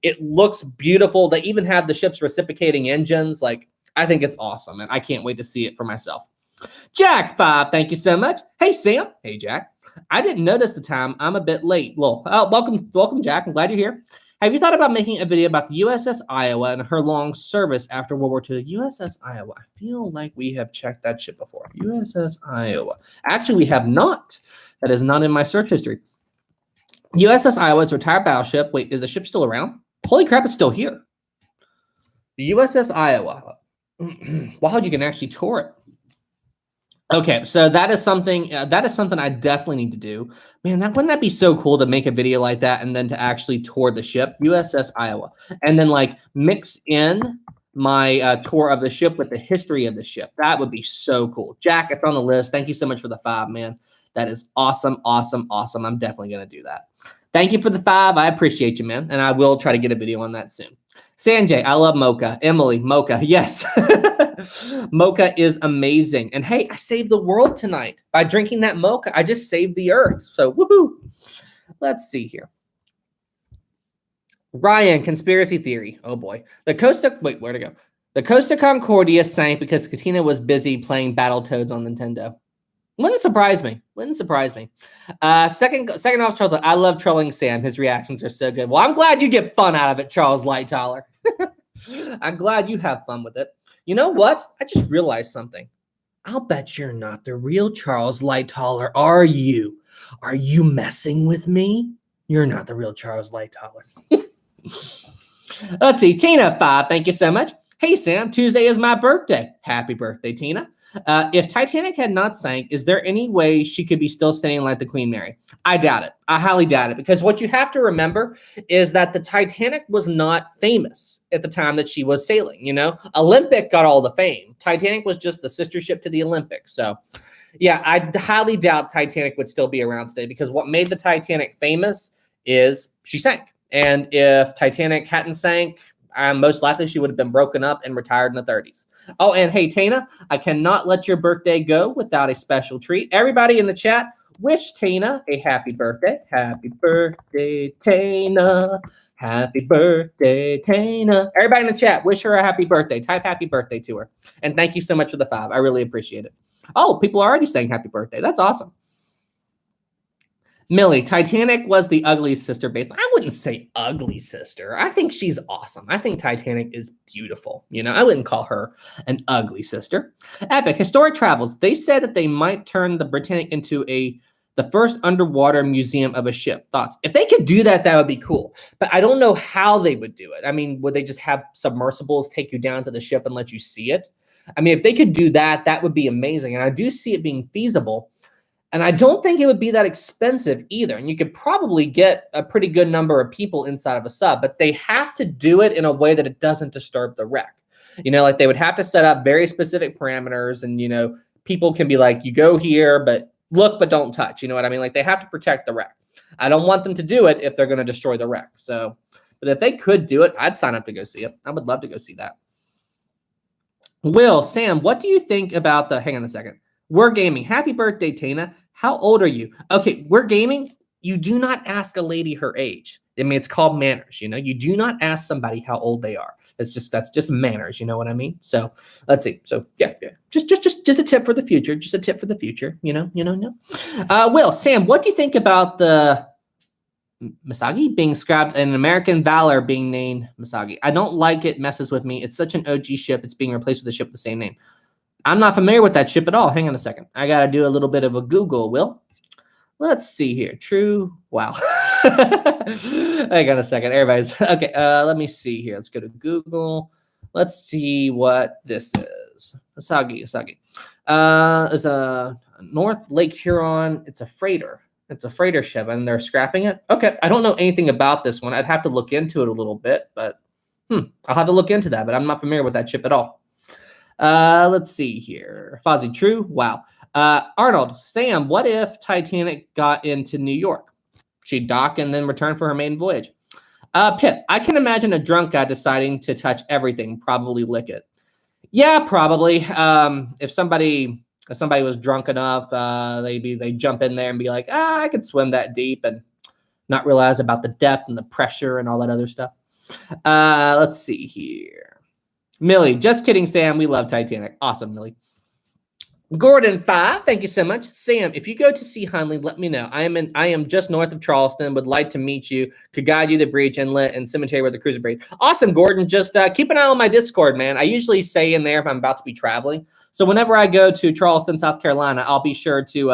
It looks beautiful. They even have the ship's reciprocating engines. Like, I think it's awesome, and I can't wait to see it for myself. Jack 5, thank you so much. Hey Sam. Hey Jack. I didn't notice the time. I'm a bit late. Well, welcome Jack. I'm glad you're here. Have you thought about making a video about the USS Iowa and her long service after World War II? The USS Iowa. I feel like we have checked that ship before. USS Iowa. Actually, we have not. That is not in my search history. USS Iowa is a retired battleship. Wait, is the ship still around? Holy crap, it's still here. The USS Iowa. Wow, you can actually tour it. Okay, so that is something I definitely need to do. Man, wouldn't that be so cool to make a video like that and then to actually tour the ship, USS Iowa, and then like mix in my tour of the ship with the history of the ship. That would be so cool. Jack, it's on the list. Thank you so much for the 5, man. That is awesome, awesome, awesome. I'm definitely going to do that. Thank you for the 5. I appreciate you, man, and I will try to get a video on that soon. Sanjay, I love Mocha. Emily, Mocha, yes. Mocha is amazing. And hey, I saved the world tonight by drinking that Mocha. I just saved the earth. So woohoo. Let's see here. Ryan, conspiracy theory. Oh boy. Wait, where'd it go? The Costa Concordia sank because Katina was busy playing Battletoads on Nintendo. Wouldn't surprise me. Wouldn't surprise me. Second off, Charles. I love trolling Sam. His reactions are so good. Well, I'm glad you get fun out of it, Charles Lightoller. I'm glad you have fun with it. You know what? I just realized something. I'll bet you're not the real Charles Lightoller, are you? Are you messing with me? You're not the real Charles Lightoller. Let's see. Tina 5, thank you so much. Hey, Sam, Tuesday is my birthday. Happy birthday, Tina. If Titanic had not sank, is there any way she could be still standing like the Queen Mary? I doubt it. I highly doubt it, because what you have to remember is that the Titanic was not famous at the time that she was sailing. You know, Olympic got all the fame. Titanic was just the sister ship to the Olympic. So, yeah, I highly doubt Titanic would still be around today, because what made the Titanic famous is she sank. And if Titanic hadn't sank, most likely she would have been broken up and retired in the 30s. Oh, and hey, Tana, I cannot let your birthday go without a special treat. Everybody in the chat, wish Tana a happy birthday. Happy birthday, Tana. Happy birthday, Tana. Everybody in the chat, wish her a happy birthday. Type happy birthday to her. And thank you so much for the 5. I really appreciate it. Oh, people are already saying happy birthday. That's awesome. Millie, Titanic was the ugly sister base. I wouldn't say ugly sister. I think she's awesome. I think Titanic is beautiful. You know, I wouldn't call her an ugly sister. Epic, Historic Travels. They said that they might turn the Britannic into the first underwater museum of a ship. Thoughts? If they could do that, that would be cool. But I don't know how they would do it. I mean, would they just have submersibles take you down to the ship and let you see it? I mean, if they could do that, that would be amazing. And I do see it being feasible. And I don't think it would be that expensive either. And you could probably get a pretty good number of people inside of a sub, but they have to do it in a way that it doesn't disturb the wreck. You know, like they would have to set up very specific parameters, and, you know, people can be like, you go here, but look, but don't touch. You know what I mean? Like they have to protect the wreck. I don't want them to do it if they're going to destroy the wreck. So, but if they could do it, I'd sign up to go see it. I would love to go see that. Will, Sam, what do you think about hang on a second. We're gaming. Happy birthday, Tina. How old are you? Okay, we're gaming. You do not ask a lady her age. I mean, it's called manners, you know? You do not ask somebody how old they are. That's just manners, you know what I mean? So let's see. So yeah. Just a tip for the future. Just a tip for the future, you know. Will, Sam, what do you think about the Misagi being scrapped and American Valor being named Misagi? I don't like it. Messes with me. It's such an OG ship. It's being replaced with a ship with the same name. I'm not familiar with that ship at all. Hang on a second. I got to do a little bit of a Google, Will. Let's see here. True. Wow. Hang on a second. Everybody's okay. Let me see here. Let's go to Google. Let's see what this is. Misagi. It's a North Lake Huron. It's a freighter. It's a freighter ship, and they're scrapping it. Okay. I don't know anything about this one. I'd have to look into it a little bit, but I'll have to look into that. But I'm not familiar with that ship at all. Let's see here. Fozzie, true. Wow. Arnold, Sam, what if Titanic got into New York? She'd dock and then return for her maiden voyage. Pip, I can imagine a drunk guy deciding to touch everything, probably lick it. Yeah, probably. If somebody was drunk enough, they jump in there and be like, I could swim that deep, and not realize about the depth and the pressure and all that other stuff. Let's see here. Millie, just kidding, Sam. We love Titanic. Awesome, Millie. Gordon 5, thank you so much. Sam, if you go to see Hunley, let me know. I am just north of Charleston. Would like to meet you. Could guide you to Breach Inlet and Cemetery where the cruiser buried. Awesome, Gordon. Just keep an eye on my Discord, man. I usually say in there if I'm about to be traveling. So whenever I go to Charleston, South Carolina, I'll be sure to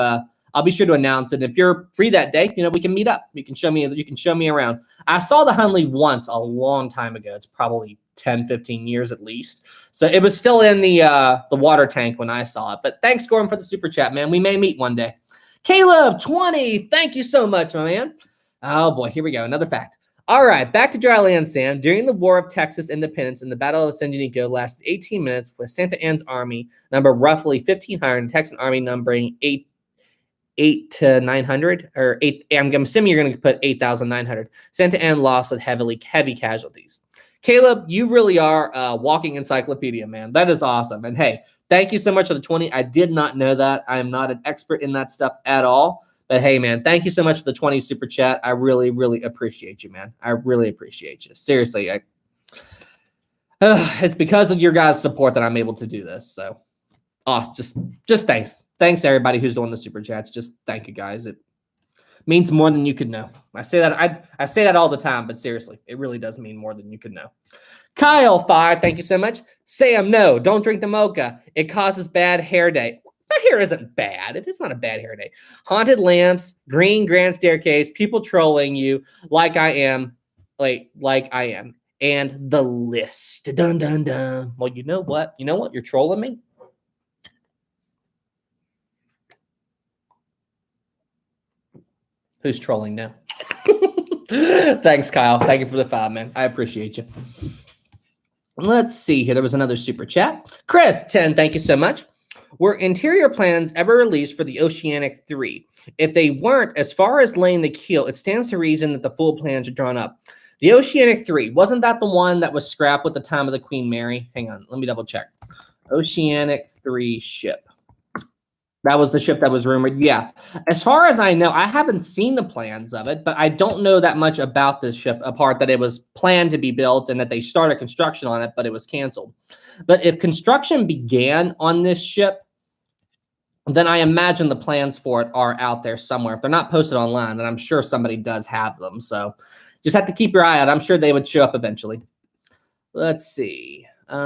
announce it. If you're free that day, we can meet up. You can show me around. I saw the Hunley once a long time ago. It's probably 10, 15 years at least. So it was still in the water tank when I saw it. But thanks, Gordon, for the super chat, man. We may meet one day. Caleb 20, thank you so much, my man. Oh boy, here we go. Another fact. All right, back to dry land, Sam. During the War of Texas Independence and the Battle of San Diego lasted 18 minutes with Santa Anna's army number roughly 1,500 and Texan army numbering 8 to 900 or 8. I'm assuming you're going to put 8,900. Santa Anna lost with heavy casualties. Caleb, you really are a walking encyclopedia, man. That is awesome. And hey, thank you so much for the 20. I did not know that. I am not an expert in that stuff at all. But hey, man, thank you so much for the 20 super chat. I really, really appreciate you, man. I really appreciate you. Seriously, it's because of your guys' support that I'm able to do this. So, just thanks. Thanks, everybody who's doing the super chats. Just thank you, guys. It means more than you could know. I say that all the time, but seriously, it really does mean more than you could know. Kyle 5, thank you so much. Sam, no, don't drink the Mocha. It causes bad hair day. My hair isn't bad. It is not a bad hair day. Haunted lamps, green grand staircase, people trolling you like I am, and the list. Dun dun dun. Well, you know what? You're trolling me. Who's trolling now? Thanks, Kyle. Thank you for the 5, man. I appreciate you. Let's see here. There was another super chat. Chris 10, thank you so much. Were interior plans ever released for the Oceanic III? If they weren't, as far as laying the keel, it stands to reason that the full plans are drawn up. The Oceanic III, wasn't that the one that was scrapped with the time of the Queen Mary? Hang on, let me double check. Oceanic III ship. That was the ship that was rumored. Yeah. As far as I know, I haven't seen the plans of it, but I don't know that much about this ship, apart that it was planned to be built and that they started construction on it, but it was canceled. But if construction began on this ship, then I imagine the plans for it are out there somewhere. If they're not posted online, then I'm sure somebody does have them. So just have to keep your eye out. I'm sure they would show up eventually. Let's see. Hang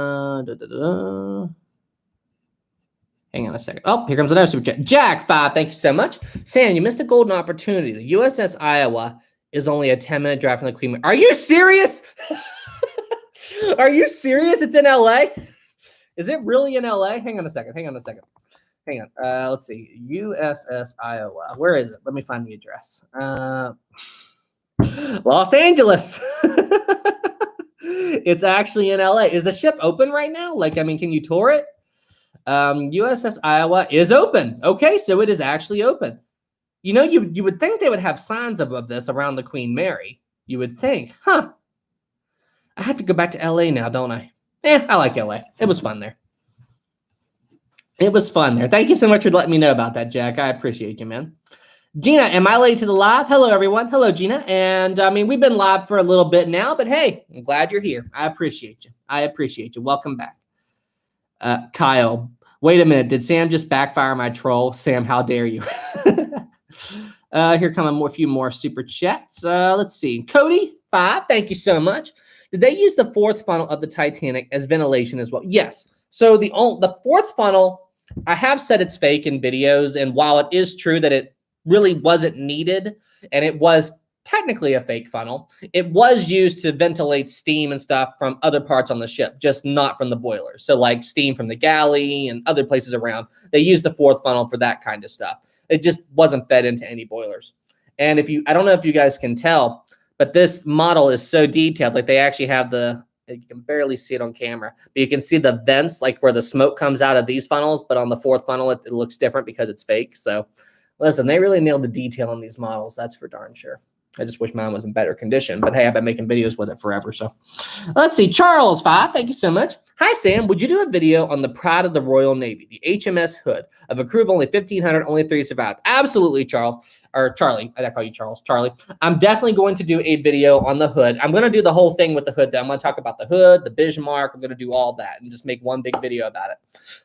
on a second. Oh, here comes another super chat. Jack 5, thank you so much. Sam, you missed a golden opportunity. The USS Iowa is only a 10-minute drive from the Queen Mary. Are you serious? Are you serious? It's in LA? Is it really in LA? Hang on a second. Hang on. Let's see. USS Iowa. Where is it? Let me find the address. Los Angeles. It's actually in LA. Is the ship open right now? Can you tour it? USS Iowa is open. Okay, so it is actually open. You would think they would have signs of this around the Queen Mary. You would think, huh? I have to go back to LA now, don't I? I like LA. It was fun there. Thank you so much for letting me know about that, Jack. I appreciate you, man. Gina, am I late to the live? Hello, everyone. Hello, Gina. And we've been live for a little bit now, but hey, I'm glad you're here. I appreciate you. Welcome back. Kyle, wait a minute. Did Sam just backfire my troll? Sam, how dare you? Here come a few more super chats. Let's see. Cody 5, thank you so much. Did they use the fourth funnel of the Titanic as ventilation as well? Yes. So the fourth funnel, I have said it's fake in videos, and while it is true that it really wasn't needed, and it was technically a fake funnel, it was used to ventilate steam and stuff from other parts on the ship, just not from the boilers. So like steam from the galley and other places around, they used the fourth funnel for that kind of stuff. It just wasn't fed into any boilers. And I don't know if you guys can tell, but this model is so detailed. Like they actually have you can barely see it on camera, but you can see the vents, like where the smoke comes out of these funnels, but on the fourth funnel, it looks different because it's fake. So listen, they really nailed the detail on these models. That's for darn sure. I just wish mine was in better condition. But hey, I've been making videos with it forever. So let's see. Charles 5, thank you so much. Hi, Sam. Would you do a video on the pride of the Royal Navy, the HMS Hood, of a crew of only 1,500, only 3 survived? Absolutely, Charles. Or Charlie. I call you Charles. Charlie. I'm definitely going to do a video on the Hood. I'm going to do the whole thing with the Hood. I'm going to talk about the Hood, the Bismarck. I'm going to do all that and just make one big video about it.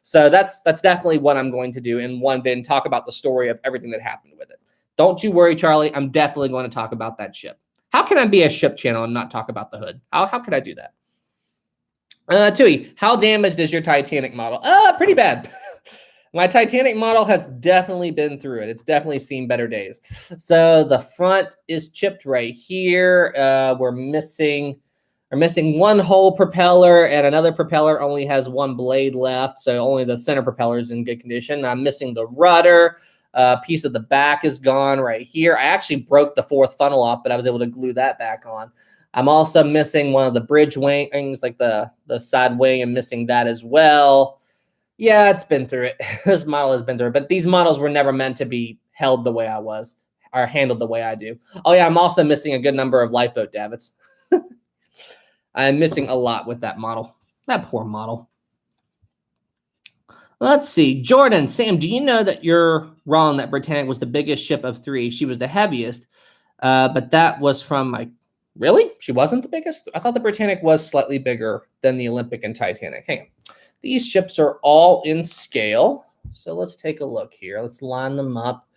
So that's definitely what I'm going to do in one video and talk about the story of everything that happened with it. Don't you worry, Charlie. I'm definitely going to talk about that ship. How can I be a ship channel and not talk about the Hood? How could I do that? Tui, how damaged is your Titanic model? Pretty bad. My Titanic model has definitely been through it. It's definitely seen better days. So the front is chipped right here. We're missing one whole propeller, and another propeller only has one blade left. So only the center propeller is in good condition. I'm missing the rudder. Piece of the back is gone right here. I actually broke the 4th funnel off, but I was able to glue that back on. I'm also missing one of the bridge wings, like the side wing. I'm missing that as well. Yeah, it's been through it. This model has been through it. But these models were never meant to be held the way I was or handled the way I do. Oh, yeah, I'm also missing a good number of Lifeboat davits. I'm missing a lot with that model. That poor model. Let's see. Jordan, Sam, do you know that you're wrong that Britannic was the biggest ship of 3? She was the heaviest, but that was from my... Really? She wasn't the biggest? I thought the Britannic was slightly bigger than the Olympic and Titanic. Hang on. These ships are all in scale. So let's take a look here. Let's line them up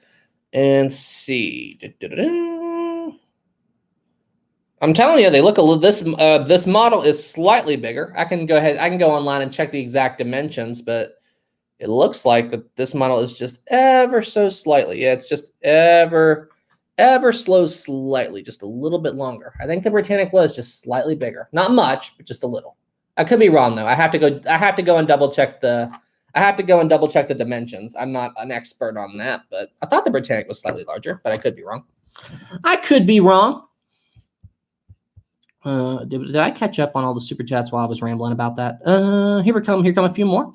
and see. I'm telling you, they look a little. This model is slightly bigger. I can go ahead. I can go online and check the exact dimensions, but it looks like that this model is just ever so slightly. Yeah, it's just ever so slightly, just a little bit longer. I think the Britannic was just slightly bigger. Not much, but just a little. I could be wrong though. I have to go and double check the dimensions. I'm not an expert on that, but I thought the Britannic was slightly larger, but I could be wrong. Did I catch up on all the super chats while I was rambling about that? Here come a few more.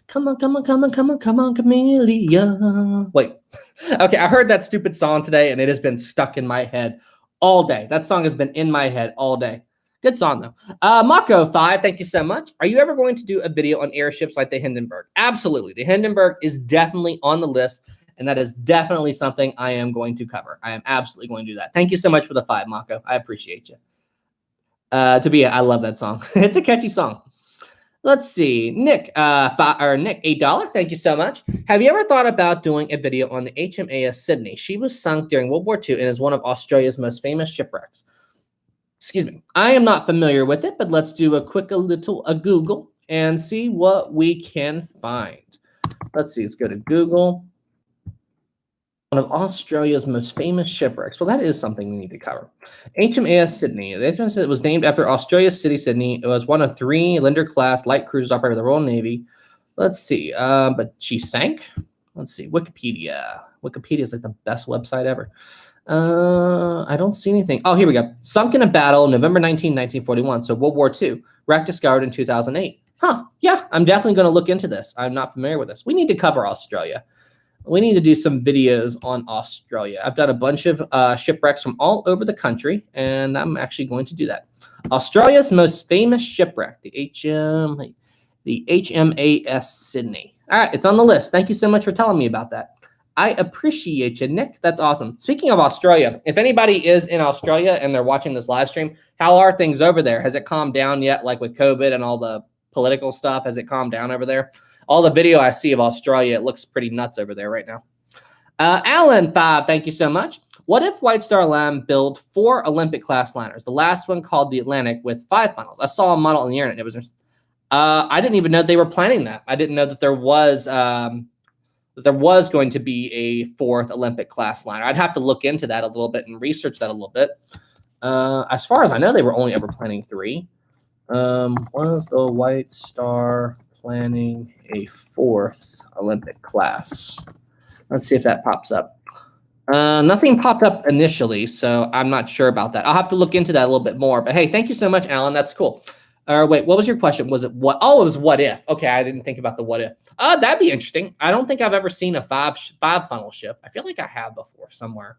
Come on, Camellia. Wait. Okay, I heard that stupid song today, and it has been stuck in my head all day. That song has been in my head all day. Good song, though. Mako 5, thank you so much. Are you ever going to do a video on airships like the Hindenburg? Absolutely. The Hindenburg is definitely on the list, and that is definitely something I am going to cover. I am absolutely going to do that. Thank you so much for the 5, Mako. I appreciate you. I love that song. It's a catchy song. Let's see. Nick, Nick, $8. Thank you so much. Have you ever thought about doing a video on the HMAS Sydney? She was sunk during World War II and is one of Australia's most famous shipwrecks. Excuse me. I am not familiar with it, but let's do a Google and see what we can find. Let's see. Let's go to Google. One of Australia's most famous shipwrecks. Well, that is something we need to cover. HMAS Sydney. The HMAS was named after Australia's city, Sydney. It was one of 3 Linder-class light cruisers operated by the Royal Navy. Let's see. But she sank. Let's see. Wikipedia. Wikipedia is like the best website ever. I don't see anything. Oh, here we go. Sunk in a battle, November 19, 1941. So World War II. Wreck discovered in 2008. Huh. Yeah, I'm definitely going to look into this. I'm not familiar with this. We need to cover Australia. We need to do some videos on Australia. I've done a bunch of shipwrecks from all over the country, and I'm actually going to do that. Australia's most famous shipwreck, the HMAS Sydney. All right, it's on the list. Thank you so much for telling me about that. I appreciate you, Nick. That's awesome. Speaking of Australia, if anybody is in Australia and they're watching this live stream, how are things over there? Has it calmed down yet, like with COVID and all the political stuff? Has it calmed down over there? All the video I see of Australia, it looks pretty nuts over there right now. Alan 5, thank you so much. What if White Star Line built 4 Olympic-class liners? The last one called the Atlantic with 5 funnels. I saw a model on the internet. It was. I didn't even know they were planning that. I didn't know that there was going to be a 4th Olympic-class liner. I'd have to look into that a little bit and research that a little bit. As far as I know, they were only ever planning 3. Was the White Star planning a 4th Olympic class? Let's see if that pops up. Nothing popped up initially, so I'm not sure about that. I'll have to look into that a little bit more. But hey, thank you so much, Alan. That's cool. Wait, what was your question? Was it what? Oh, it was what if. Okay, I didn't think about the what if. That'd be interesting. I don't think I've ever seen a 5 funnel ship. I feel like I have before somewhere.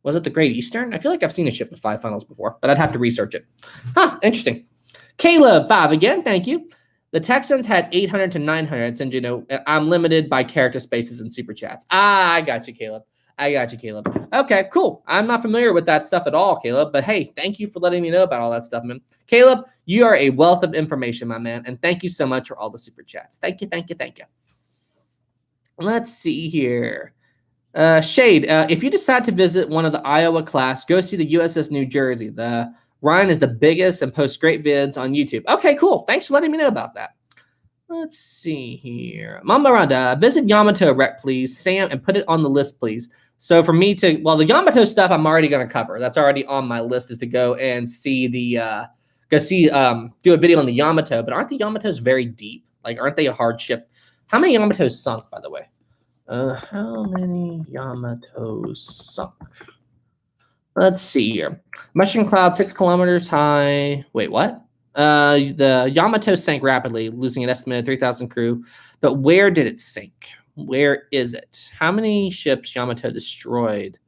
Was it the Great Eastern? I feel like I've seen a ship with 5 funnels before, but I'd have to research it. Huh, interesting. Caleb, 5 again, thank you. The Texans had 800 to 900. Send you know, I'm limited by character spaces and super chats. I got you, Caleb. I got you, Caleb. Okay, cool. I'm not familiar with that stuff at all, Caleb. But hey, thank you for letting me know about all that stuff, man. Caleb, you are a wealth of information, my man. And thank you so much for all the super chats. Thank you, thank you, thank you. Let's see here. Shade, if you decide to visit one of the Iowa class, go see the USS New Jersey. The Ryan is the biggest and posts great vids on YouTube. Okay, cool. Thanks for letting me know about that. Let's see here. Mama Miranda, visit Yamato wreck, please. Sam, and put it on the list, please. So for me to, well, the Yamato stuff I'm already going to cover. That's already on my list, is to go and see the, do a video on the Yamato. But aren't the Yamatos very deep? Like, aren't they a hard ship? How many Yamatos sunk, by the way? How many Yamatos sunk? Let's see here. Mushroom cloud 6 kilometers high. Wait, what? The Yamato sank rapidly, losing an estimated 3,000 crew. But where did it sink? Where is it? How many ships Yamato destroyed?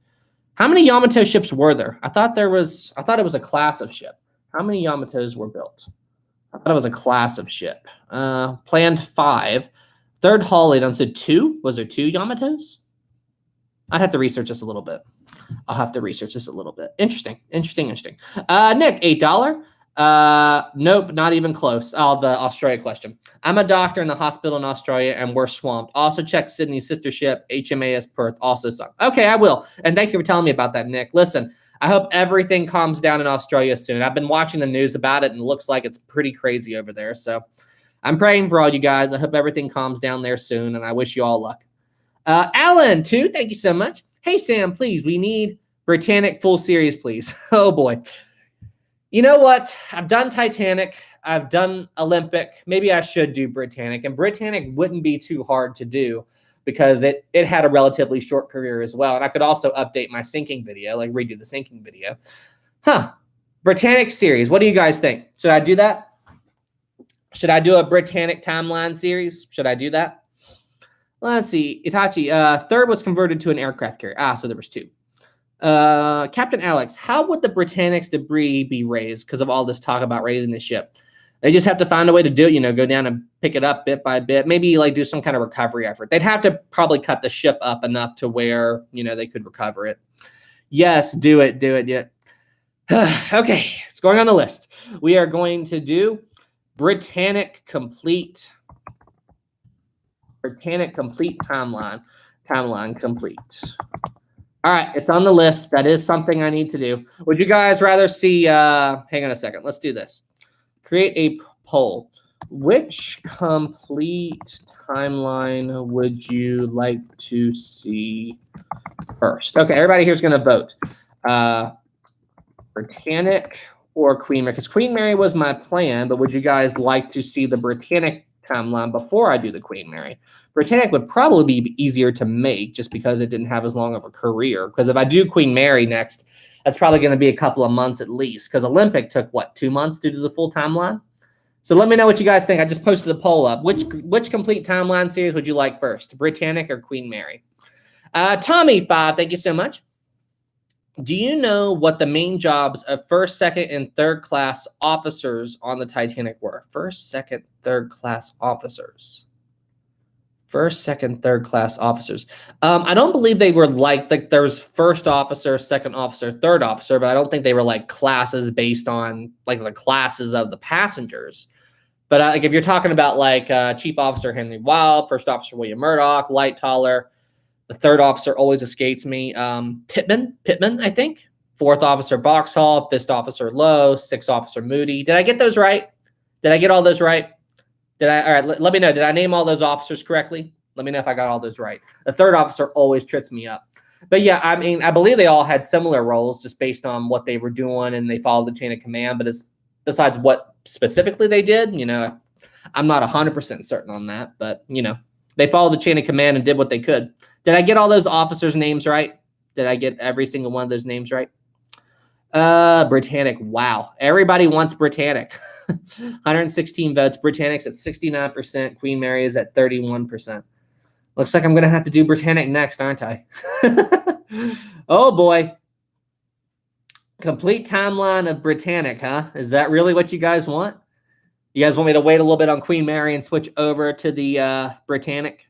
How many Yamato ships were there? I thought it was a class of ship. How many Yamatos were built? I thought it was a class of ship. Planned 5. Third hull, they done said 2. Was there 2 Yamatos? I'd have to research this a little bit. I'll have to research this a little bit. Interesting. Nick, $8. Nope, not even close. Oh, the Australia question. I'm a doctor in the hospital in Australia, and we're swamped. Also check Sydney's sister ship, HMS Perth, also sunk. Okay, I will. And thank you for telling me about that, Nick. Listen, I hope everything calms down in Australia soon. I've been watching the news about it, and it looks like it's pretty crazy over there. So I'm praying for all you guys. I hope everything calms down there soon, and I wish you all luck. Alan, too, thank you so much. Hey, Sam, please, we need Britannic full series, please. Oh, boy. You know what? I've done Titanic. I've done Olympic. Maybe I should do Britannic. And Britannic wouldn't be too hard to do because it had a relatively short career as well. And I could also update my sinking video, like redo the sinking video. Britannic series. What do you guys think? Should I do that? Should I do a Britannic timeline series? Should I do that? Let's see. Itachi. Third was converted to an aircraft carrier. So there was 2. Captain Alex, how would the Britannic's debris be raised because of all this talk about raising the ship? They just have to find a way to do it, go down and pick it up bit by bit, maybe like do some kind of recovery effort. They'd have to probably cut the ship up enough to where, they could recover it. Yes, do it. Yeah. Okay, it's going on the list. We are going to do Britannic complete timeline complete. All right, it's on the list. That is something I need to do. Would you guys rather see, hang on a second. Let's do this. Create a poll. Which complete timeline would you like to see first? Okay, everybody here's going to vote. Britannic or Queen Mary? Because Queen Mary was my plan, but would you guys like to see the Britannic timeline before I do the Queen Mary? Britannic would probably be easier to make just because it didn't have as long of a career. Because if I do Queen Mary next, that's probably going to be a couple of months at least. Because Olympic took, 2 months to do the full timeline? So let me know what you guys think. I just posted a poll up. Which complete timeline series would you like first? Britannic or Queen Mary? Tommy 5, thank you so much. Do you know what the main jobs of first, second, and third class officers on the Titanic were? First, second, third class officers. First, second, third class officers. I don't believe they were like there was first officer, second officer, third officer, but I don't think they were like classes based on like the classes of the passengers. But like if you're talking about like Chief Officer Henry Wild, First Officer William Murdoch, Light Taller, the third officer always escapes me. Pittman, I think. Fourth officer Boxhall, fifth officer Lowe, sixth officer Moody. Did I get those right? Did I get all those right? All right, let me know. Did I name all those officers correctly? Let me know if I got all those right. The third officer always trips me up. But yeah, I mean, I believe they all had similar roles just based on what they were doing and they followed the chain of command. But besides what specifically they did, I'm not 100% certain on that. But, they followed the chain of command and did what they could. Did I get all those officers' names right? Did I get every single one of those names right? Britannic. Wow. Everybody wants Britannic. 116 votes. Britannic's at 69%. Queen Mary is at 31%. Looks like I'm going to have to do Britannic next, aren't I? Oh, boy. Complete timeline of Britannic, huh? Is that really what you guys want? You guys want me to wait a little bit on Queen Mary and switch over to the Britannic?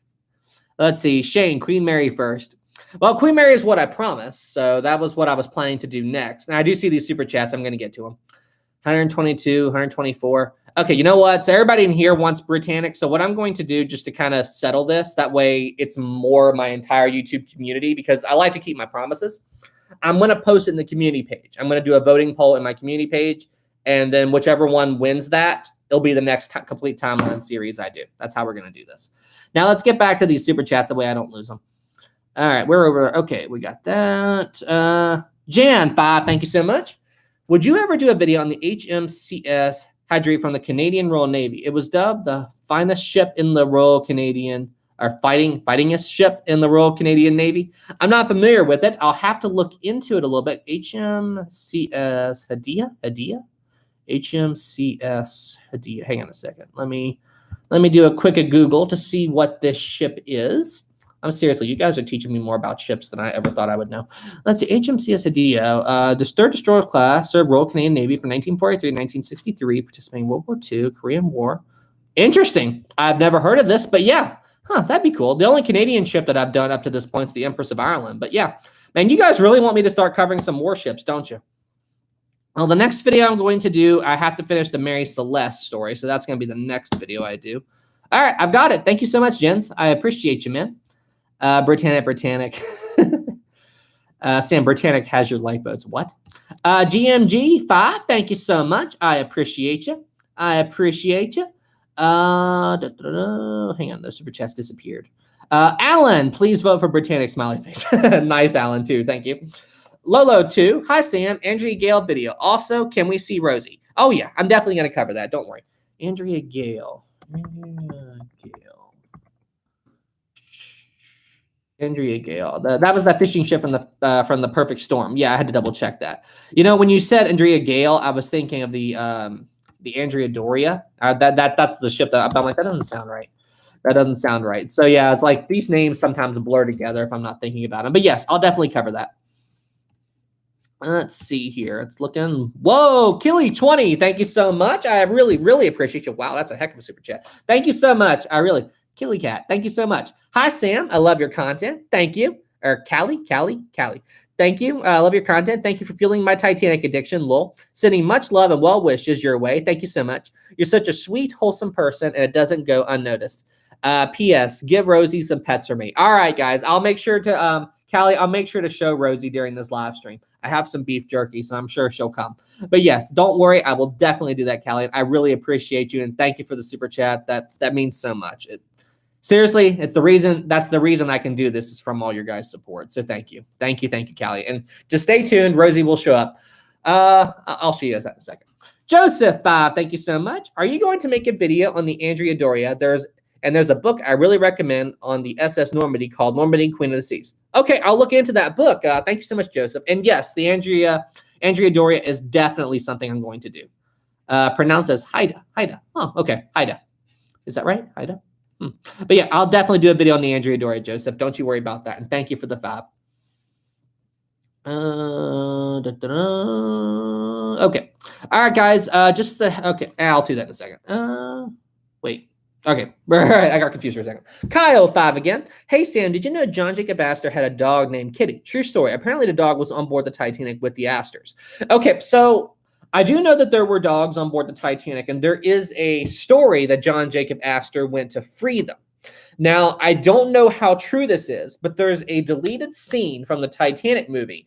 Let's see. Shane, Queen Mary first. Well, Queen Mary is what I promised, so that was what I was planning to do next. Now, I do see these super chats. I'm going to get to them. 122, 124. Okay, you know what? So everybody in here wants Britannic. So what I'm going to do just to kind of settle this, that way it's more my entire YouTube community, because I like to keep my promises. I'm going to post it in the community page. I'm going to do a voting poll in my community page, and then whichever one wins that, it'll be the next complete timeline series I do. That's how we're going to do this. Now let's get back to these super chats, the way I don't lose them. All right, we're over. Okay, we got that. Jan5, thank you so much. Would you ever do a video on the HMCS Hood from the Canadian Royal Navy? It was dubbed the finest ship in the Royal Canadian, or fightingest ship in the Royal Canadian Navy. I'm not familiar with it. I'll have to look into it a little bit. HMCS Hood? HMCS Hood. Hang on a second. Let me do a quick Google to see what this ship is. I'm seriously, you guys are teaching me more about ships than I ever thought I would know. Let's see, HMCS Hood, this third destroyer class, served Royal Canadian Navy from 1943 to 1963, participating in World War II, Korean War. Interesting. I've never heard of this, but yeah. That'd be cool. The only Canadian ship that I've done up to this point is the Empress of Ireland. But yeah, man, you guys really want me to start covering some warships, don't you? Well, the next video I'm going to do, I have to finish the Mary Celeste story, so that's going to be the next video I do. All right, I've got it. Thank you so much, Jens. I appreciate you, man. Britannic. Sam, Britannic has your lifeboats. What? GMG5, thank you so much. I appreciate you. Hang on, those super chats disappeared. Alan, please vote for Britannic, smiley face. Nice, Alan, too. Thank you. Lolo2, hi, Sam. Andrea Gale video. Also, can we see Rosie? Oh, yeah, I'm definitely going to cover that. Don't worry. Andrea Gale. Andrea Gale. That was that fishing ship from the Perfect Storm. Yeah, I had to double check that. You know, when you said Andrea Gale, I was thinking of the Andrea Doria. That's the ship that I'm like, that doesn't sound right. That doesn't sound right. So yeah, it's like these names sometimes blur together if I'm not thinking about them. But yes, I'll definitely cover that. Let's see here. It's looking. Whoa, Killy20. Thank you so much. I really, really appreciate you. Wow, that's a heck of a super chat. Thank you so much. Killy Cat. Thank you so much. Hi, Sam. I love your content. Thank you. Or Callie. Thank you. I love your content. Thank you for fueling my Titanic addiction, lol. Sending much love and well wishes your way. Thank you so much. You're such a sweet, wholesome person, and it doesn't go unnoticed. P.S. Give Rosie some pets for me. All right, guys. I'll make sure to, Callie, I'll make sure to show Rosie during this live stream. I have some beef jerky, so I'm sure she'll come. But yes, don't worry. I will definitely do that, Callie. I really appreciate you, and thank you for the super chat. That means so much. Seriously, that's the reason I can do this is from all your guys' support. So thank you, Callie. And just stay tuned. Rosie will show up. I'll show you guys that in a second. Joseph, thank you so much. Are you going to make a video on the Andrea Doria? There's a book I really recommend on the SS Normandy called Normandy, Queen of the Seas. Okay, I'll look into that book. Thank you so much, Joseph. And yes, the Andrea Doria is definitely something I'm going to do. Pronounced as Haida. Oh, okay, Haida. Is that right? Haida? But yeah, I'll definitely do a video on the Andrea Doria, Joseph. Don't you worry about that. And thank you for the fab. Okay. All right, guys. Okay. I'll do that in a second. Wait. Okay. All right. I got confused for a second. Kyle5 again. Hey, Sam, did you know John Jacob Astor had a dog named Kitty? True story. Apparently the dog was on board the Titanic with the Astors. Okay. So I do know that there were dogs on board the Titanic, and there is a story that John Jacob Astor went to free them. Now, I don't know how true this is, but there's a deleted scene from the Titanic movie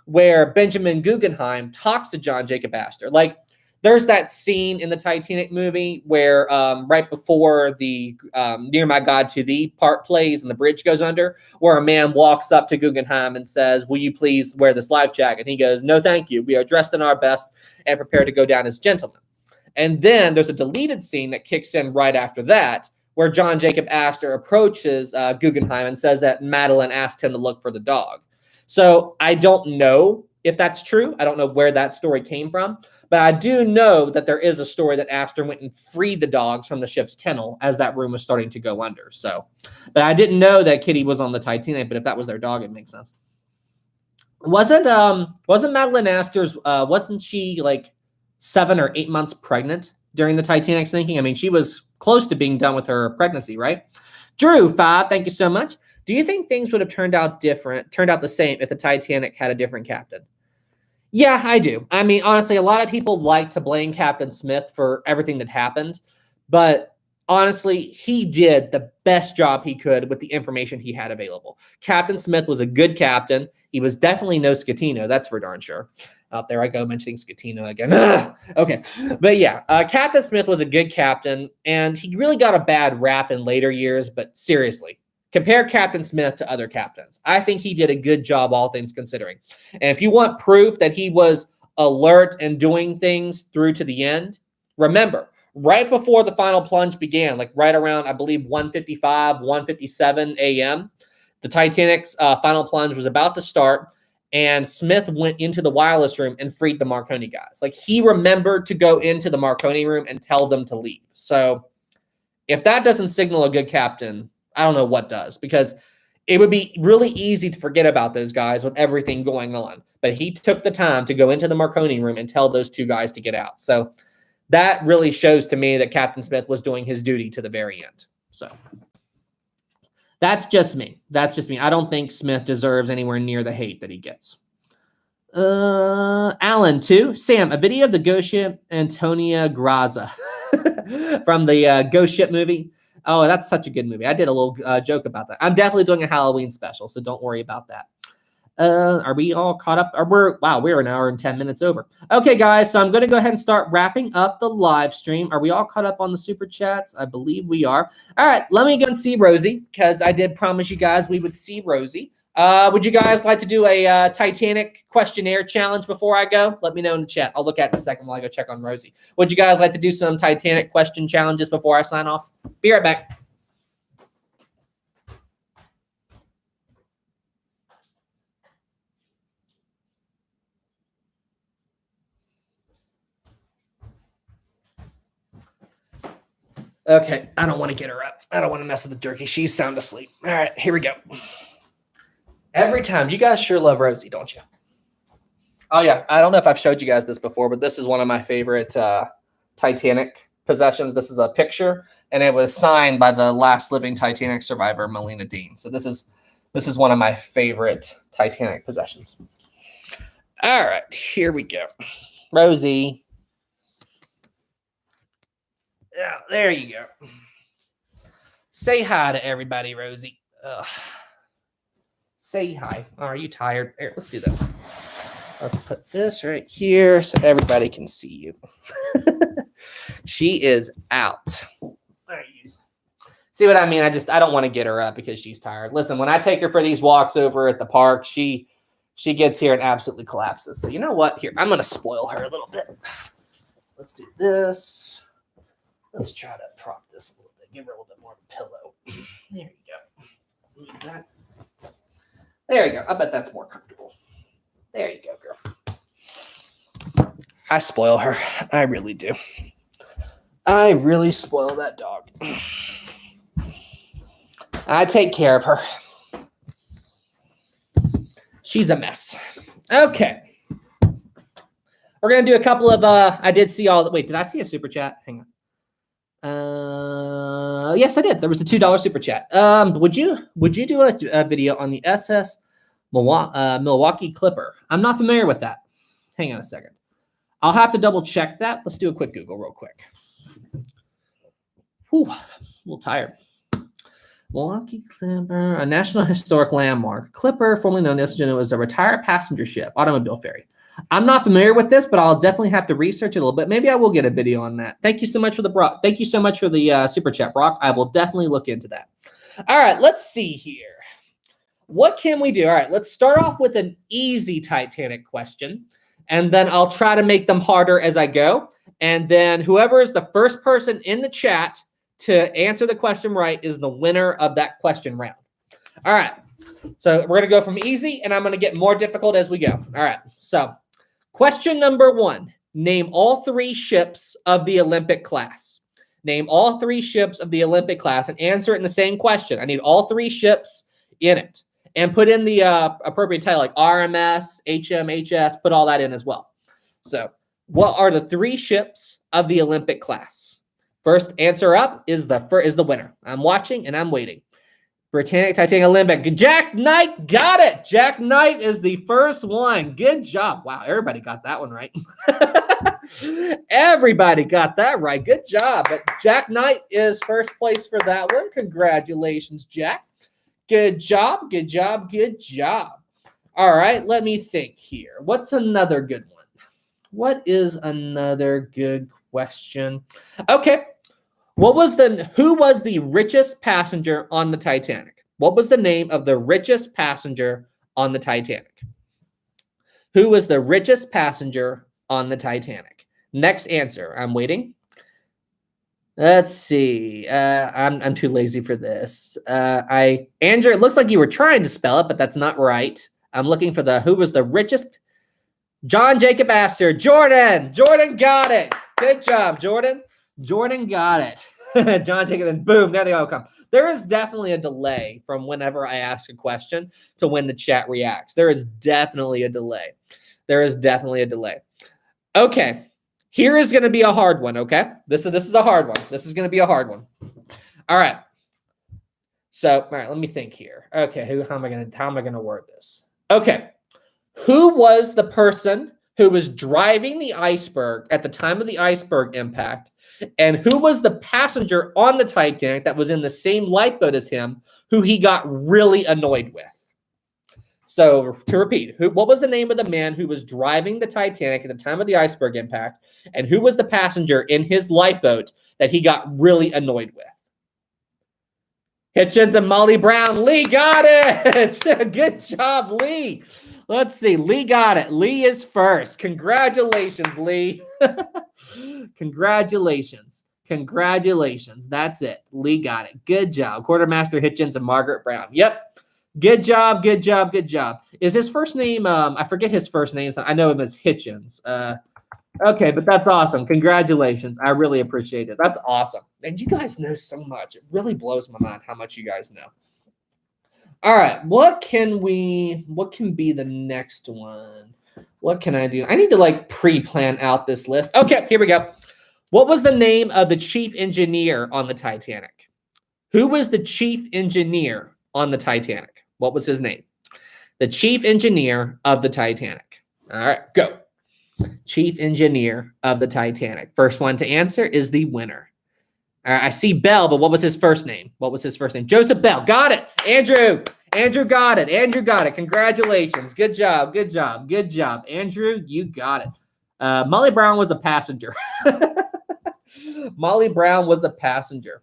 where Benjamin Guggenheim talks to John Jacob Astor. Like, there's that scene in the Titanic movie where right before the Near My God to Thee part plays and the bridge goes under, where a man walks up to Guggenheim and says, will you please wear this life jacket? And he goes, no, thank you. We are dressed in our best and prepared to go down as gentlemen. And then there's a deleted scene that kicks in right after that, where John Jacob Astor approaches Guggenheim and says that Madeline asked him to look for the dog. So I don't know if that's true. I don't know where that story came from. But I do know that there is a story that Astor went and freed the dogs from the ship's kennel as that room was starting to go under. So, but I didn't know that Kitty was on the Titanic, but if that was their dog, it makes sense. Wasn't Madeline Astor's wasn't she like 7 or 8 months pregnant during the Titanic sinking? I mean, she was close to being done with her pregnancy, right? Drew 5, thank you so much. Do you think things would have turned out the same if the Titanic had a different captain? Yeah, I do. I mean, honestly, a lot of people like to blame Captain Smith for everything that happened, but honestly, he did the best job he could with the information he had available. Captain Smith was a good captain. He was definitely no Scatino, that's for darn sure. Out there I go mentioning Scatino again. Okay, but yeah, Captain Smith was a good captain, and he really got a bad rap in later years, but seriously, compare Captain Smith to other captains. I think he did a good job, all things considering. And if you want proof that he was alert and doing things through to the end, remember, right before the final plunge began, like right around, I believe, 1:55, 1:57 a.m., the Titanic's final plunge was about to start, and Smith went into the wireless room and freed the Marconi guys. Like, he remembered to go into the Marconi room and tell them to leave. So if that doesn't signal a good captain, I don't know what does, because it would be really easy to forget about those guys with everything going on. But he took the time to go into the Marconi room and tell those two guys to get out. So that really shows to me that Captain Smith was doing his duty to the very end. So that's just me. That's just me. I don't think Smith deserves anywhere near the hate that he gets. Alan, 2. Sam, a video of the ghost ship Antonia Graza from the ghost ship movie. Oh, that's such a good movie. I did a little joke about that. I'm definitely doing a Halloween special, so don't worry about that. Are we all caught up? We're an hour and 10 minutes over. Okay, guys, so I'm going to go ahead and start wrapping up the live stream. Are we all caught up on the super chats? I believe we are. All right, let me go and see Rosie, because I did promise you guys we would see Rosie. Would you guys like to do a Titanic questionnaire challenge before I go? Let me know in the chat. I'll look at it in a second while I go check on Rosie. Would you guys like to do some Titanic question challenges before I sign off? Be right back. Okay, I don't want to get her up. I don't want to mess with the turkey. She's sound asleep. All right, here we go. Every time. You guys sure love Rosie, don't you? Oh, yeah. I don't know if I've showed you guys this before, but this is one of my favorite Titanic possessions. This is a picture, and it was signed by the last living Titanic survivor, Melina Dean. So this is one of my favorite Titanic possessions. All right, here we go. Rosie. Yeah, there you go. Say hi to everybody, Rosie. Ugh. Say hi. Oh, are you tired? Here, let's do this. Let's put this right here so everybody can see you. She is out. See what I mean? I don't want to get her up because she's tired. Listen, when I take her for these walks over at the park, she gets here and absolutely collapses. So you know what? Here, I'm going to spoil her a little bit. Let's do this. Let's try to prop this a little bit. Give her a little bit more of a pillow. There you go. Move that. There you go. I bet that's more comfortable. There you go, girl. I spoil her. I really do. I really spoil that dog. I take care of her. She's a mess. Okay. We're going to do a couple of, I did see all the, wait, did I see a super chat? Hang on. Yes, I did. There was a $2 super chat. Would you do a video on the SS Milwaukee Clipper? I'm not familiar with that. Hang on a second. I'll have to double check that. Let's do a quick Google real quick. Whew, a little tired. Milwaukee Clipper, a National Historic Landmark. Clipper, formerly known as was a retired passenger ship, automobile ferry. I'm not familiar with this, but I'll definitely have to research it a little bit. Maybe I will get a video on that. Thank you so much for the Brock. Thank you so much for the super chat, Brock. I will definitely look into that. All right, let's see here. What can we do? All right, let's start off with an easy Titanic question, and then I'll try to make them harder as I go. And then whoever is the first person in the chat to answer the question right is the winner of that question round. All right, so we're going to go from easy, and I'm going to get more difficult as we go. All right, so question number 1. Name all 3 ships of the Olympic class. Name all 3 ships of the Olympic class and answer it in the same question. I need all 3 ships in it. and put in the appropriate title like RMS, HMHS, put all that in as well. So what are the 3 ships of the Olympic class? First answer up is the winner. I'm watching and I'm waiting. Britannic, Titanic, Olympic. Jack Knight got it. Jack Knight is the first one. Good job. Wow, everybody got that one right. Everybody got that right. Good job. But Jack Knight is first place for that one. Congratulations, Jack. Good job. Good job. Good job. All right, let me think here. What's another good one? What is another good question? Okay. Who was the richest passenger on the Titanic? What was the name of the richest passenger on the Titanic? Who was the richest passenger on the Titanic? Next answer. I'm waiting. Let's see. I'm too lazy for this. Andrew, it looks like you were trying to spell it, but that's not right. I'm looking for who was the richest. John Jacob Astor. Jordan. Jordan got it. Good job, Jordan. Jordan got it. John Jacob, and boom, there they all come. There is definitely a delay from whenever I ask a question to when the chat reacts. There is definitely a delay. There is definitely a delay. Okay, here is going to be a hard one, okay? This is a hard one. This is going to be a hard one. All right. So, all right, let me think here. Okay, how am I going to word this? Okay. Who was the person who was driving the iceberg at the time of the iceberg impact? And who was the passenger on the Titanic that was in the same lifeboat as him, who he got really annoyed with? So to repeat, what was the name of the man who was driving the Titanic at the time of the iceberg impact? And who was the passenger in his lifeboat that he got really annoyed with? Hitchens and Molly Brown. Lee got it. Good job, Lee. Let's see. Lee got it. Lee is first. Congratulations, Lee. Congratulations. Congratulations. That's it. Lee got it. Good job. Quartermaster Hitchens and Margaret Brown. Yep. Good job. Good job. Good job. Is his first name? I forget his first name. So I know him as Hitchens. Okay, but that's awesome. Congratulations. I really appreciate it. That's awesome. And you guys know so much. It really blows my mind how much you guys know. All right, what can be the next one? What can I do? I need to pre-plan out this list. Okay, here we go. What was the name of the chief engineer on the Titanic? Who was the chief engineer on the Titanic? What was his name? The chief engineer of the Titanic. All right, go. Chief engineer of the Titanic. First one to answer is the winner. All right, I see Bell, but what was his first name? What was his first name? Joseph Bell. Got it. Andrew got it. Andrew got it. Congratulations. Good job. Good job. Good job. Andrew, you got it. Molly Brown was a passenger. Molly Brown was a passenger.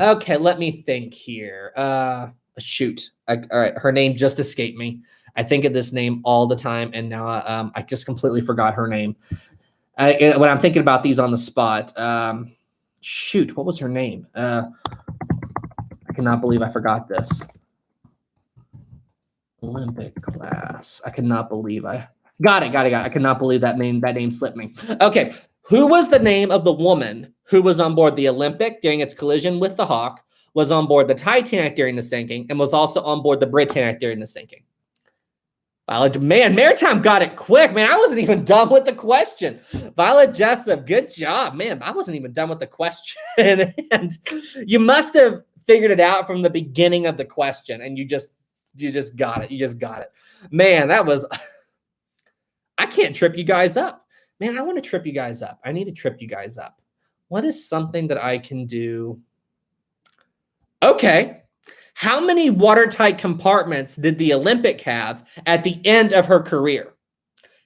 Okay, let me think here. Shoot. All right, her name just escaped me. I think of this name all the time, and now I just completely forgot her name. When I'm thinking about these on the spot, shoot, what was her name? I cannot believe I forgot this. Olympic class. I cannot believe I got it. I cannot believe that name slipped me. Okay, who was the name of the woman who was on board the Olympic during its collision with the Hawk, was on board the Titanic during the sinking, and was also on board the Britannic during the sinking? Violet, man, Maritime got it quick. Man, I wasn't even done with the question. Violet Jessup, good job. Man, I wasn't even done with the question. And you must have figured it out from the beginning of the question, and you just got it. You just got it. Man, that was... I can't trip you guys up. Man, I want to trip you guys up. I need to trip you guys up. What is something that I can do? Okay. How many watertight compartments did the Olympic have at the end of her career?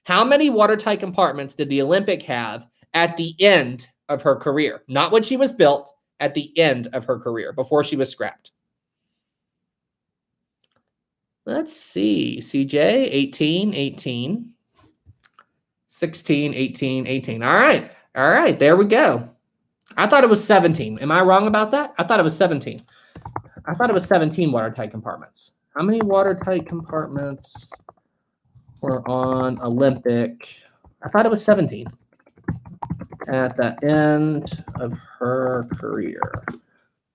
How many watertight compartments did the Olympic have at the end of her career? Not when she was built, at the end of her career, before she was scrapped. Let's see. CJ, 18, 18. 16, 18, 18. All right. All right. There we go. I thought it was 17. Am I wrong about that? I thought it was 17. I thought it was 17 watertight compartments. How many watertight compartments were on Olympic? I thought it was 17 at the end of her career.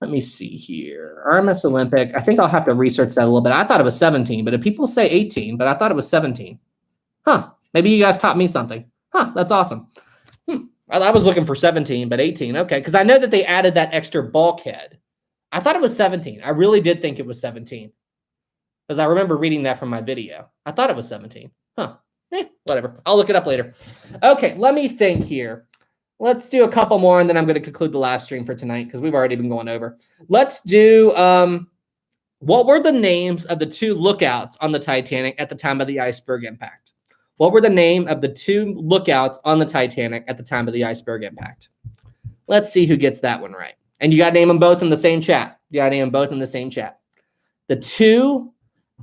Let me see here. RMS Olympic. I think I'll have to research that a little bit. I thought it was 17, but if people say 18, but I thought it was 17. Huh. Maybe you guys taught me something. Huh. That's awesome. I was looking for 17, but 18. Okay. Because I know that they added that extra bulkhead. I thought it was 17. I really did think it was 17. Because I remember reading that from my video. I thought it was 17. Huh. Whatever. I'll look it up later. Okay. Let me think here. Let's do a couple more, and then I'm going to conclude the live stream for tonight because we've already been going over. Let's do, what were the names of the two lookouts on the Titanic at the time of the iceberg impact? What were the name of the two lookouts on the Titanic at the time of the iceberg impact? Let's see who gets that one right. And you got to name them both in the same chat. You got to name them both in the same chat. The two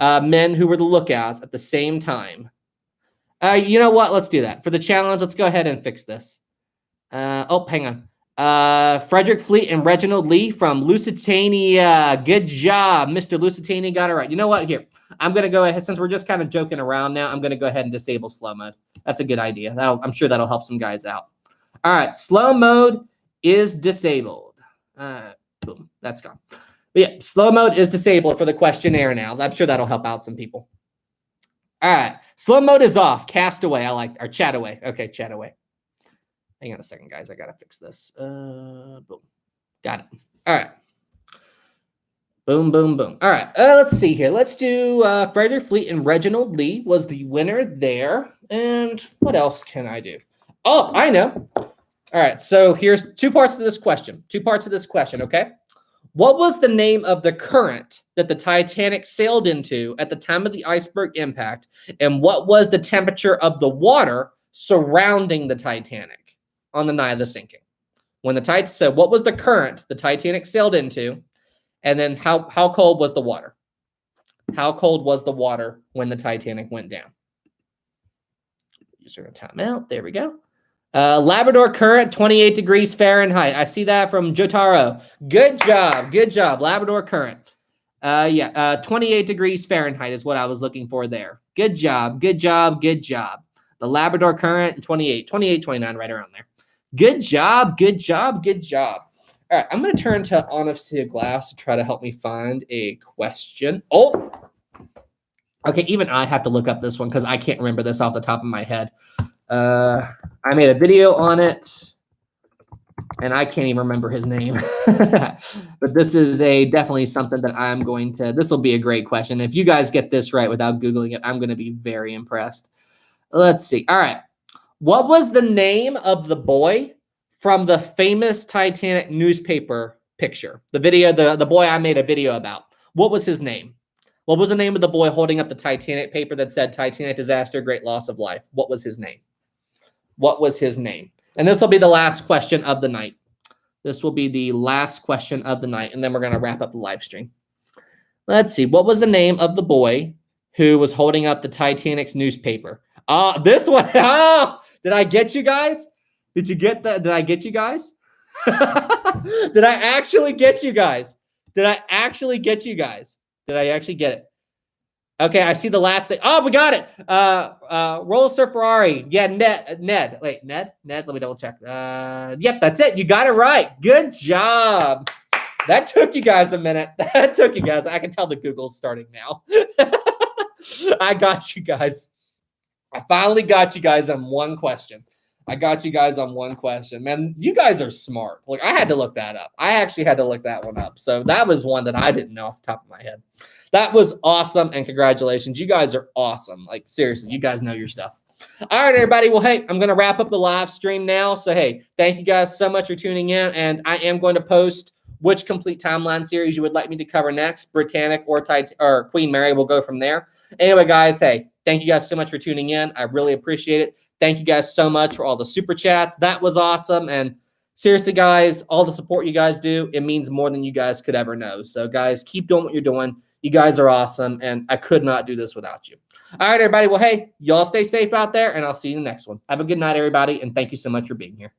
men who were the lookouts at the same time. You know what? Let's do that. For the challenge, let's go ahead and fix this. Hang on. Frederick Fleet and Reginald Lee from Lusitania. Good job, Mr. Lusitania. Got it right. You know what? Here, I'm going to go ahead. Since we're just kind of joking around now, I'm going to go ahead and disable slow mode. That's a good idea. I'm sure that'll help some guys out. All right. Slow mode is disabled. Boom. That's gone. But yeah, slow mode is disabled for the questionnaire now. I'm sure that'll help out some people. All right. Slow mode is off. Cast away. I like, or chat away. Okay. Chat away. Hang on a second, guys. I got to fix this. Boom. Got it. All right. Boom, boom, boom. All right. Let's see here. Let's do Frederick Fleet and Reginald Lee was the winner there. And what else can I do? Oh, I know. All right. So here's two parts to this question. Okay. What was the name of the current that the Titanic sailed into at the time of the iceberg impact? And what was the temperature of the water surrounding the Titanic on the night of the sinking? When the Titan said, what was the current the Titanic sailed into? And then how cold was the water? How cold was the water when the Titanic went down? User timeout. There we go. Labrador current, 28 degrees Fahrenheit. I see that from Jotaro. Good job. Good job. Labrador current. 28 degrees Fahrenheit is what I was looking for there. Good job. Good job. Good job. The Labrador current, 28, 29, right around there. Good job. Good job. Good job. All right. I'm going to turn to Honesty of Glass to try to help me find a question. Oh, okay. Even I have to look up this one because I can't remember this off the top of my head. I made a video on it and I can't even remember his name, but this is definitely something that I'm going to, this will be a great question. If you guys get this right without Googling it, I'm going to be very impressed. Let's see. All right. What was the name of the boy from the famous Titanic newspaper picture? The video, the boy I made a video about. What was his name? What was the name of the boy holding up the Titanic paper that said Titanic disaster, great loss of life? What was his name? What was his name? And this will be the last question of the night. This will be the last question of the night, and then we're going to wrap up the live stream. Let's see. What was the name of the boy who was holding up the Titanic's newspaper? This one. Oh, did I get you guys? Did you get that? Did I get you guys? Did I actually get you guys? Did I actually get you guys? Did I actually get it? Okay, I see the last thing. Oh, we got it. Roll Sir Ferrari. Yeah, Ned. Wait, Ned? Let me double check. Yep, that's it. You got it right. Good job. That took you guys a minute. That took you guys. I can tell the Google's starting now. I got you guys. I finally got you guys on one question. Man, you guys are smart. Like, I had to look that up. I actually had to look that one up. So that was one that I didn't know off the top of my head. That was awesome, and congratulations. You guys are awesome. Like, seriously, you guys know your stuff. All right, everybody. Well, hey, I'm going to wrap up the live stream now. So, hey, thank you guys so much for tuning in, and I am going to post which complete timeline series you would like me to cover next. Britannic or Queen Mary. We'll go from there. Anyway, guys, hey, thank you guys so much for tuning in. I really appreciate it. Thank you guys so much for all the super chats. That was awesome. And seriously, guys, all the support you guys do, it means more than you guys could ever know. So, guys, keep doing what you're doing. You guys are awesome, and I could not do this without you. All right, everybody. Well, hey, y'all stay safe out there, and I'll see you in the next one. Have a good night, everybody, and thank you so much for being here.